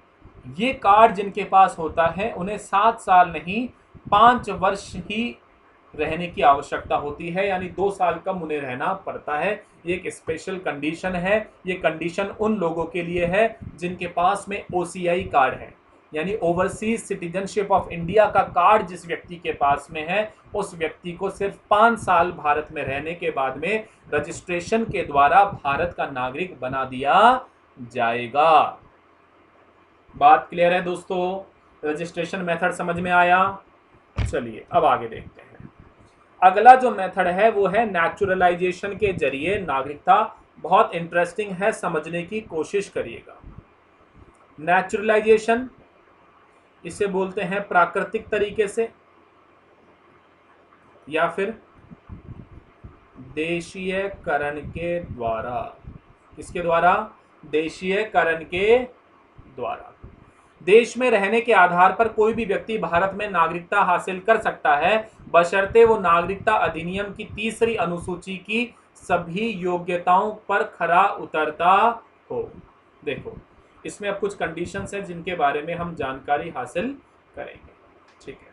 ये कार्ड जिनके पास होता है उन्हें 7 साल नहीं 5 वर्ष ही रहने की आवश्यकता होती है, यानी 2 साल कम उन्हें रहना पड़ता है। ये एक स्पेशल कंडीशन है। ये कंडीशन उन लोगों के लिए है जिनके पास में ओसीआई कार्ड है, यानी ओवरसीज सिटीजनशिप ऑफ इंडिया का कार्ड जिस व्यक्ति के पास में है, उस व्यक्ति को सिर्फ 5 साल भारत में रहने के बाद में रजिस्ट्रेशन के द्वारा भारत का नागरिक बना दिया जाएगा। बात क्लियर है दोस्तों? रजिस्ट्रेशन मेथड समझ में आया? चलिए अब आगे देखते हैं। अगला जो मेथड है वो है नेचुरलाइजेशन के जरिए नागरिकता। बहुत इंटरेस्टिंग है, समझने की कोशिश करिएगा। नेचुरलाइजेशन इसे बोलते हैं प्राकृतिक तरीके से, या फिर देशीयकरण के द्वारा। किसके द्वारा? देशीयकरण के द्वारा। देश में रहने के आधार पर कोई भी व्यक्ति भारत में नागरिकता हासिल कर सकता है, बशर्ते वो नागरिकता अधिनियम की 3री अनुसूची की सभी योग्यताओं पर खरा उतरता हो। देखो, इसमें अब कुछ कंडीशंस हैं जिनके बारे में हम जानकारी हासिल करेंगे। ठीक है,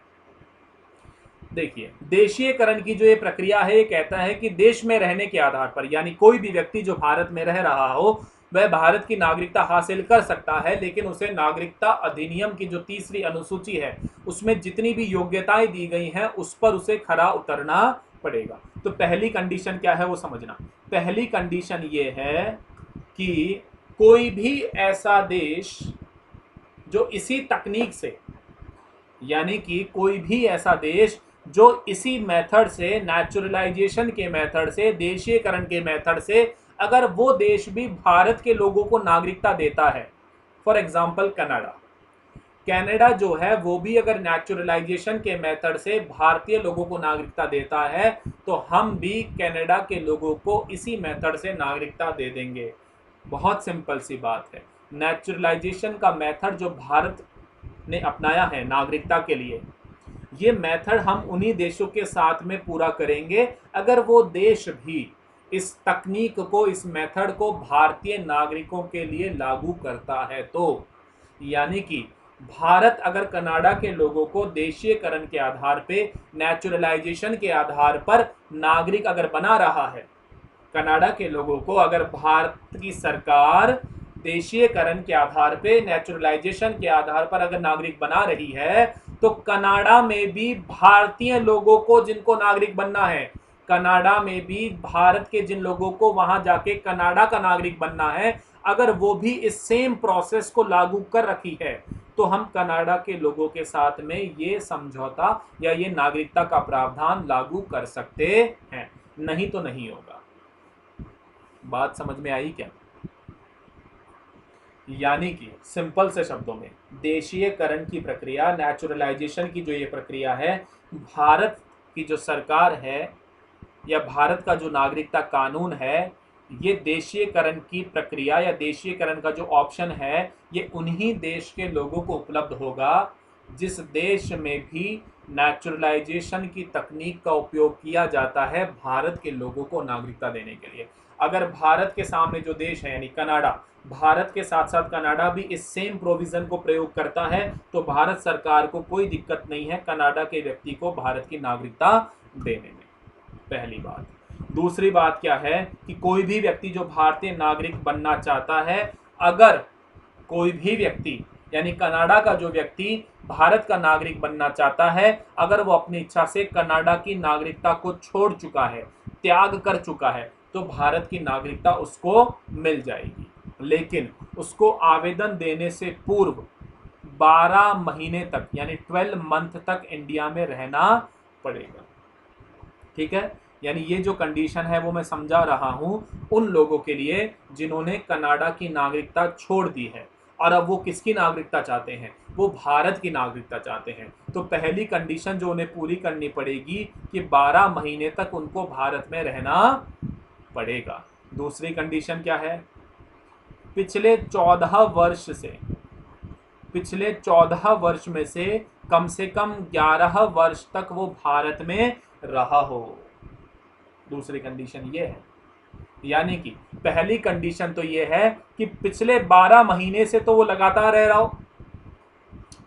देखिए, देशीयकरण की जो ये प्रक्रिया है, ये कहता है कि देश में रहने के आधार पर, यानी कोई भी व्यक्ति जो भारत में रह रहा हो वह भारत की नागरिकता हासिल कर सकता है, लेकिन उसे नागरिकता अधिनियम की जो 3री अनुसूची है उसमें जितनी भी योग्यताएं दी गई हैं उस पर उसे खरा उतरना पड़ेगा। तो पहली कंडीशन क्या है वो समझना। पहली कंडीशन ये है कि कोई भी ऐसा देश जो इसी तकनीक से, यानी कि कोई भी ऐसा देश जो इसी मेथड से, नेचुरलाइजेशन के मेथड से, देशीयकरण के मेथड से, अगर वो देश भी भारत के लोगों को नागरिकता देता है, फॉर एग्जांपल कनाडा, कनाडा जो है वो भी अगर नेचुरलाइजेशन के मेथड से भारतीय लोगों को नागरिकता देता है तो हम भी कनाडा के लोगों को इसी मेथड से नागरिकता दे देंगे। बहुत सिंपल सी बात है। नेचुरलाइजेशन का मेथड जो भारत ने अपनाया है नागरिकता के लिए, ये मेथड हम उन्हीं देशों के साथ में पूरा करेंगे अगर वो देश भी इस तकनीक को, इस मेथड को भारतीय नागरिकों के लिए लागू करता है तो। यानी कि भारत अगर कनाडा के लोगों को देशीयकरण के आधार पे, नेचुरलाइजेशन के आधार पर नागरिक अगर बना रहा है, कनाडा के लोगों को अगर भारत की सरकार देशीयकरण के आधार पे, नेचुरलाइजेशन के आधार पर अगर नागरिक बना रही है, तो कनाडा में भी भारतीय लोगों को जिनको नागरिक बनना है, कनाडा में भी भारत के जिन लोगों को वहां जाके कनाडा का नागरिक बनना है, अगर वो भी इस सेम प्रोसेस को लागू कर रखी है तो हम कनाडा के लोगों के साथ में ये समझौता या ये नागरिकता का प्रावधान लागू कर सकते हैं, नहीं तो नहीं होगा। बात समझ में आई क्या? यानी कि सिंपल से शब्दों में, देशीयकरण की प्रक्रिया, नेचुरलाइजेशन की जो ये प्रक्रिया है, भारत की जो सरकार है या भारत का जो नागरिकता कानून है, ये देशीयकरण की प्रक्रिया या देशीयकरण का जो ऑप्शन है, ये उन्हीं देश के लोगों को उपलब्ध होगा जिस देश में भी नेचुरलाइजेशन की तकनीक का उपयोग किया जाता है भारत के लोगों को नागरिकता देने के लिए। अगर भारत के सामने जो देश है यानी कनाडा, भारत के साथ साथ कनाडा भी इस सेम प्रोविजन को प्रयोग करता है तो भारत सरकार को कोई दिक्कत नहीं है कनाडा के व्यक्ति को भारत की नागरिकता देने में। पहली बात। दूसरी बात क्या है कि कोई भी व्यक्ति जो भारतीय नागरिक बनना चाहता है, अगर कोई भी व्यक्ति यानी कनाडा का जो व्यक्ति भारत का नागरिक बनना चाहता है, अगर वो अपनी इच्छा से कनाडा की नागरिकता को छोड़ चुका है, त्याग कर चुका है, तो भारत की नागरिकता उसको मिल जाएगी, लेकिन उसको आवेदन देने से पूर्व 12 महीने तक यानी 12 मंथ तक इंडिया में रहना पड़ेगा। ठीक है, यानी ये जो कंडीशन है वो मैं समझा रहा हूं उन लोगों के लिए जिन्होंने कनाडा की नागरिकता छोड़ दी है और अब वो किसकी नागरिकता चाहते हैं, वो भारत की नागरिकता चाहते हैं। तो पहली कंडीशन जो उन्हें पूरी करनी पड़ेगी कि 12 महीने तक उनको भारत में रहना पड़ेगा। दूसरी कंडीशन क्या है, पिछले 14 वर्ष में से कम से कम 11 वर्ष तक वो भारत में रहा हो। दूसरी कंडीशन ये है, यानी कि पहली कंडीशन तो ये है कि पिछले 12 महीने से तो वो लगातार रह रहा हो।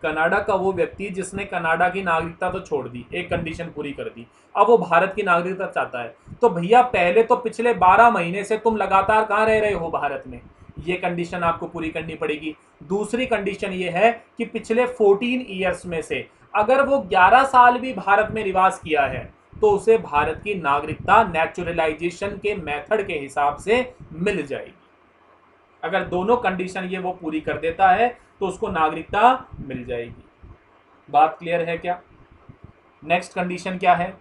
कनाडा का वो व्यक्ति जिसने कनाडा की नागरिकता तो छोड़ दी, एक कंडीशन पूरी कर दी, अब वो भारत की नागरिकता चाहता है, तो भैया पहले तो पिछले 12 महीने से तुम लगातार कहाँ रह रहे हो, भारत में। ये कंडीशन आपको पूरी करनी पड़ेगी। दूसरी कंडीशन ये है कि पिछले 14 ईयर्स में से अगर वो 11 साल भी भारत में निवास किया है तो उसे भारत की नागरिकता नेचुरलाइजेशन के मेथड के हिसाब से मिल जाएगी। अगर दोनों कंडीशन ये वो पूरी कर देता है तो उसको नागरिकता मिल जाएगी। बात क्लियर है क्या? नेक्स्ट कंडीशन क्या है?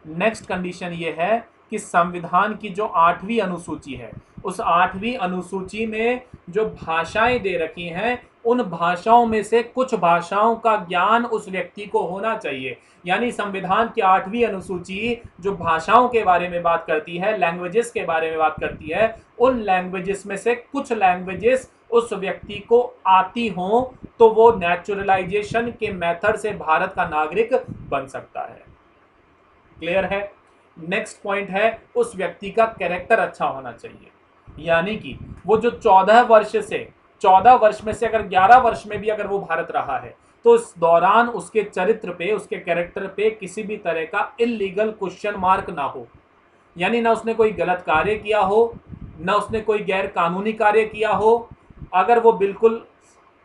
नेक्स्ट कंडीशन ये है कि संविधान की जो 8वीं अनुसूची है, उस 8वीं अनुसूची में जो भाषाएं दे रखी हैं, उन भाषाओं में से कुछ भाषाओं का ज्ञान उस व्यक्ति को होना चाहिए। यानी संविधान की 8वीं अनुसूची जो भाषाओं के बारे में बात करती है, लैंग्वेजेस के बारे में बात करती है, उन लैंग्वेजेस में से कुछ लैंग्वेजेस उस व्यक्ति को आती हो तो वो नेचुरलाइजेशन के मेथड से भारत का नागरिक बन सकता है। क्लियर है? नेक्स्ट पॉइंट है, उस व्यक्ति का कैरेक्टर अच्छा होना चाहिए। यानी कि वो जो 14 वर्ष में से अगर 11 वर्ष में भी अगर वो भारत रहा है तो इस दौरान उसके चरित्र पे, उसके कैरेक्टर पे किसी भी तरह का इल्लीगल क्वेश्चन मार्क ना हो। यानी ना उसने कोई गलत कार्य किया हो, ना उसने कोई गैर कानूनी कार्य किया हो। अगर वो बिल्कुल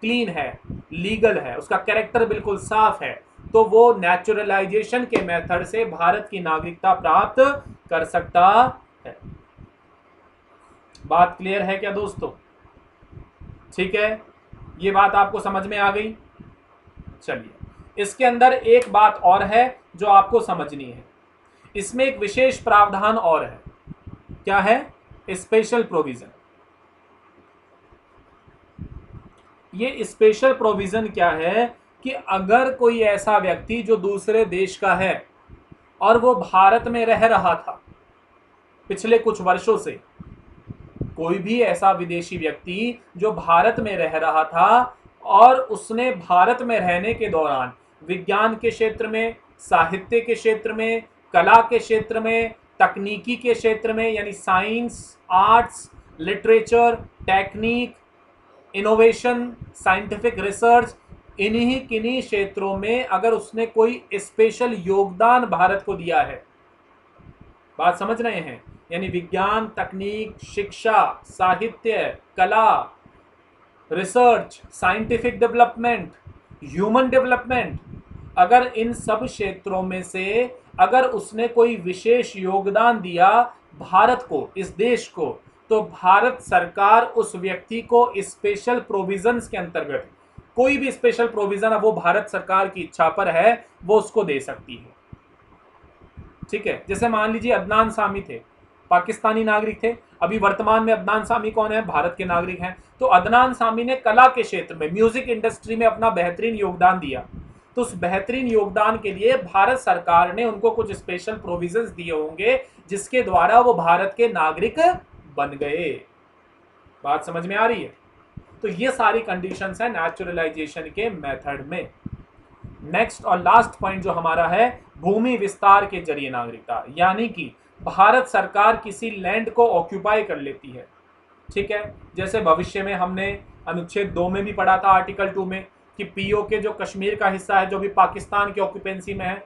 क्लीन है, लीगल है, उसका कैरेक्टर बिल्कुल साफ है, तो वो नेचुरलाइजेशन के मेथड से भारत की नागरिकता प्राप्त कर सकता है। बात क्लियर है क्या दोस्तों? ठीक है, ये बात आपको समझ में आ गई? चलिए, इसके अंदर एक बात और है जो आपको समझनी है। इसमें एक विशेष प्रावधान और है। क्या है? Special provision. ये स्पेशल प्रोविजन क्या है कि अगर कोई ऐसा व्यक्ति जो दूसरे देश का है और वो भारत में रह रहा था पिछले कुछ वर्षों से, कोई भी ऐसा विदेशी व्यक्ति जो भारत में रह रहा था और उसने भारत में रहने के दौरान विज्ञान के क्षेत्र में, साहित्य के क्षेत्र में, कला के क्षेत्र में, तकनीकी के क्षेत्र में, यानी science, arts, literature, technique, innovation, scientific research, इन्हीं किन्हीं क्षेत्रों में अगर उसने कोई स्पेशल योगदान भारत को दिया है, बात समझ रहे हैं? यानी विज्ञान, तकनीक, शिक्षा, साहित्य, कला, research, scientific development, human development, अगर इन सब क्षेत्रों में से अगर उसने कोई विशेष योगदान दिया भारत को, इस देश को, तो भारत सरकार उस व्यक्ति को स्पेशल प्रोविजंस के अंतर्गत कोई भी स्पेशल प्रोविजन वो भारत सरकार की इच्छा पर है वो उसको दे सकती है। ठीक है, जैसे मान लीजिए अदनान सामी थे, पाकिस्तानी नागरिक थे, अभी वर्तमान में अदनान सामी कौन है? भारत के नागरिक हैं। तो अदनान सामी ने कला के क्षेत्र में, म्यूजिक इंडस्ट्री में अपना बेहतरीन योगदान दिया, तो उस बेहतरीन योगदान के लिए भारत सरकार ने उनको कुछ स्पेशल प्रोविजंस दिए होंगे जिसके द्वारा वो भारत के नागरिक बन गए। बात समझ में आ रही है? तो ये सारी कंडीशंस है नेचुरलाइजेशन के मेथड में। नेक्स्ट और लास्ट पॉइंट जो हमारा है, भूमि विस्तार के जरिए नागरिकता। यानी कि भारत सरकार किसी लैंड को ऑक्यूपाई कर लेती है। ठीक है, जैसे भविष्य में हमने अनुच्छेद 2 में भी पढ़ा था, आर्टिकल 2 में, कि पीओके जो कश्मीर का हिस्सा है जो भी पाकिस्तान के ऑक्यूपेंसी में है,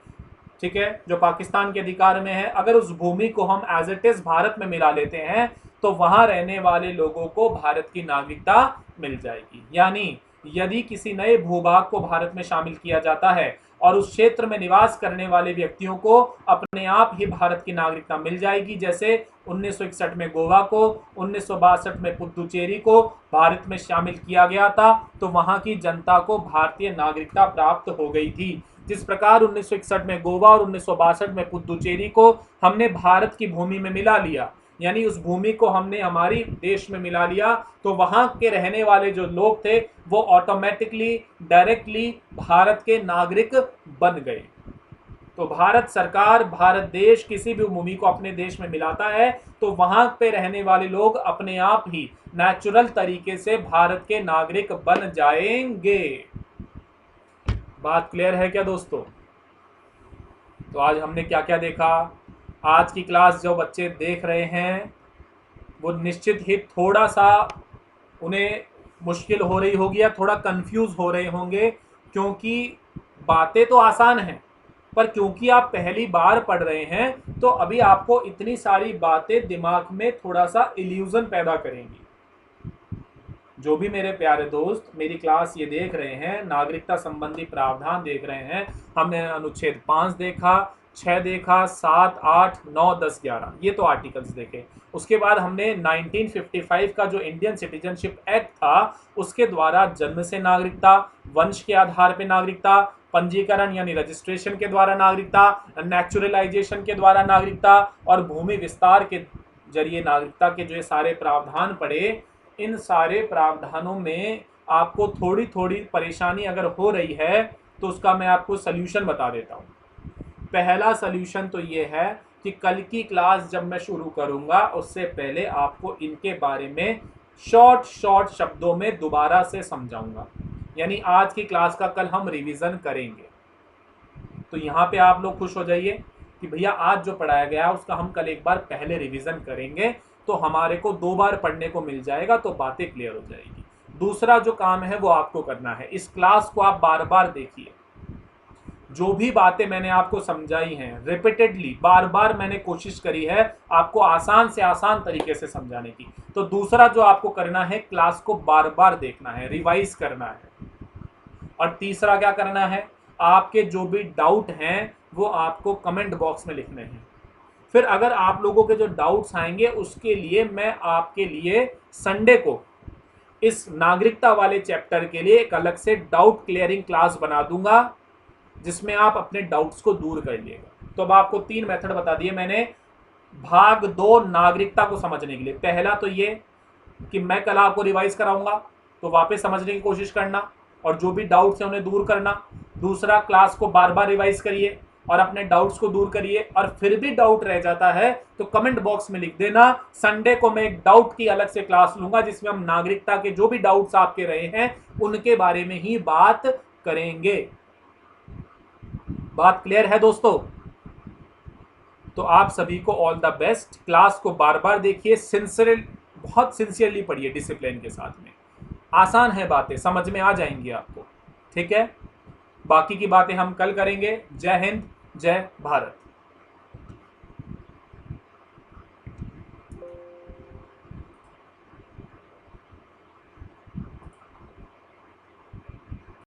ठीक है, जो पाकिस्तान के अधिकार में है, अगर उस भूमि को हम एज इट इज भारत में मिला लेते हैं तो वहां रहने वाले लोगों को भारत की नागरिकता मिल जाएगी। यानी यदि किसी नए भूभाग को भारत में शामिल किया जाता है और उस क्षेत्र में निवास करने वाले व्यक्तियों को अपने आप ही भारत की नागरिकता मिल जाएगी। जैसे 1961 में गोवा को, 1962 में पुदुचेरी को भारत में शामिल किया गया था तो वहां की जनता को भारतीय नागरिकता प्राप्त हो गई थी। जिस प्रकार 1961 में गोवा और 1962 में पुदुचेरी को हमने भारत की भूमि में मिला लिया, यानी उस भूमि को हमने हमारी देश में मिला लिया, तो वहां के रहने वाले जो लोग थे वो ऑटोमेटिकली, डायरेक्टली भारत के नागरिक बन गए। तो भारत सरकार, भारत देश किसी भी भूमि को अपने देश में मिलाता है तो वहां पे रहने वाले लोग अपने आप ही नेचुरल तरीके से भारत के नागरिक बन जाएंगे। बात क्लियर है क्या दोस्तों? तो आज हमने क्या क्या देखा? आज की क्लास जो बच्चे देख रहे हैं वो निश्चित ही थोड़ा सा उन्हें मुश्किल हो रही होगी या थोड़ा कंफ्यूज हो रहे होंगे, क्योंकि बातें तो आसान हैं, पर क्योंकि आप पहली बार पढ़ रहे हैं तो अभी आपको इतनी सारी बातें दिमाग में थोड़ा सा इल्यूजन पैदा करेंगी। जो भी मेरे प्यारे दोस्त मेरी क्लास ये देख रहे हैं, नागरिकता संबंधी प्रावधान देख रहे हैं, हमने अनुच्छेद 5 देखा, 6 देखा, 7, 8, 9, 10, 11 ये तो आर्टिकल्स देखे। उसके बाद हमने 1955 का जो इंडियन सिटीजनशिप एक्ट था उसके द्वारा जन्म से नागरिकता, वंश के आधार पर नागरिकता, पंजीकरण यानी रजिस्ट्रेशन के द्वारा नागरिकता, नेचुरलाइजेशन के द्वारा नागरिकता और भूमि विस्तार के जरिए नागरिकता के जो ये सारे प्रावधान पड़े, इन सारे प्रावधानों में आपको थोड़ी थोड़ी परेशानी अगर हो रही है तो उसका मैं आपको सल्यूशन बता देता हूँ। पहला सल्यूशन तो ये है कि कल की क्लास जब मैं शुरू करूँगा उससे पहले आपको इनके बारे में शॉर्ट शब्दों में दोबारा से समझाऊंगा, यानी आज की क्लास का कल हम रिवीजन करेंगे। तो यहाँ पे आप लोग खुश हो जाइए कि भैया आज जो पढ़ाया गया उसका हम कल एक बार पहले रिवीजन करेंगे, तो हमारे को 2 बार पढ़ने को मिल जाएगा, तो बातें क्लियर हो जाएगी। दूसरा जो काम है वो आपको करना है, इस क्लास को आप बार बार देखिए। जो भी बातें मैंने आपको समझाई हैं रिपीटेडली बार बार मैंने कोशिश करी है आपको आसान से आसान तरीके से समझाने की। तो दूसरा जो आपको करना है, क्लास को बार बार देखना है, रिवाइज करना है। और तीसरा क्या करना है, आपके जो भी डाउट हैं वो आपको कमेंट बॉक्स में लिखने हैं। फिर अगर आप लोगों के जो डाउट्स आएंगे उसके लिए मैं आपके लिए संडे को इस नागरिकता वाले चैप्टर के लिए एक अलग से डाउट क्लियरिंग क्लास बना दूंगा, जिसमें आप अपने डाउट्स को दूर कर लीजिएगा। तो अब आपको 3 मेथड बता दिए मैंने भाग 2 नागरिकता को समझने के लिए। पहला तो ये कि मैं कल आपको रिवाइज कराऊंगा, तो वापस समझने की कोशिश करना और जो भी डाउट्स हैं उन्हें दूर करना। दूसरा, क्लास को बार बार रिवाइज करिए और अपने डाउट्स को दूर करिए, और फिर भी डाउट रह जाता है तो कमेंट बॉक्स में लिख देना। संडे को मैं एक डाउट की अलग से क्लास लूंगा जिसमें हम नागरिकता के जो भी डाउट्स आपके रहे हैं उनके बारे में ही बात करेंगे। बात क्लियर है दोस्तों? तो आप सभी को ऑल द बेस्ट। क्लास को बार बार देखिए, बहुत सिंसियरली पढ़िए, डिसिप्लिन के साथ में। आसान है, बातें समझ में आ जाएंगी आपको, ठीक है? बाकी की बातें हम कल करेंगे। जय हिंद, जय भारत।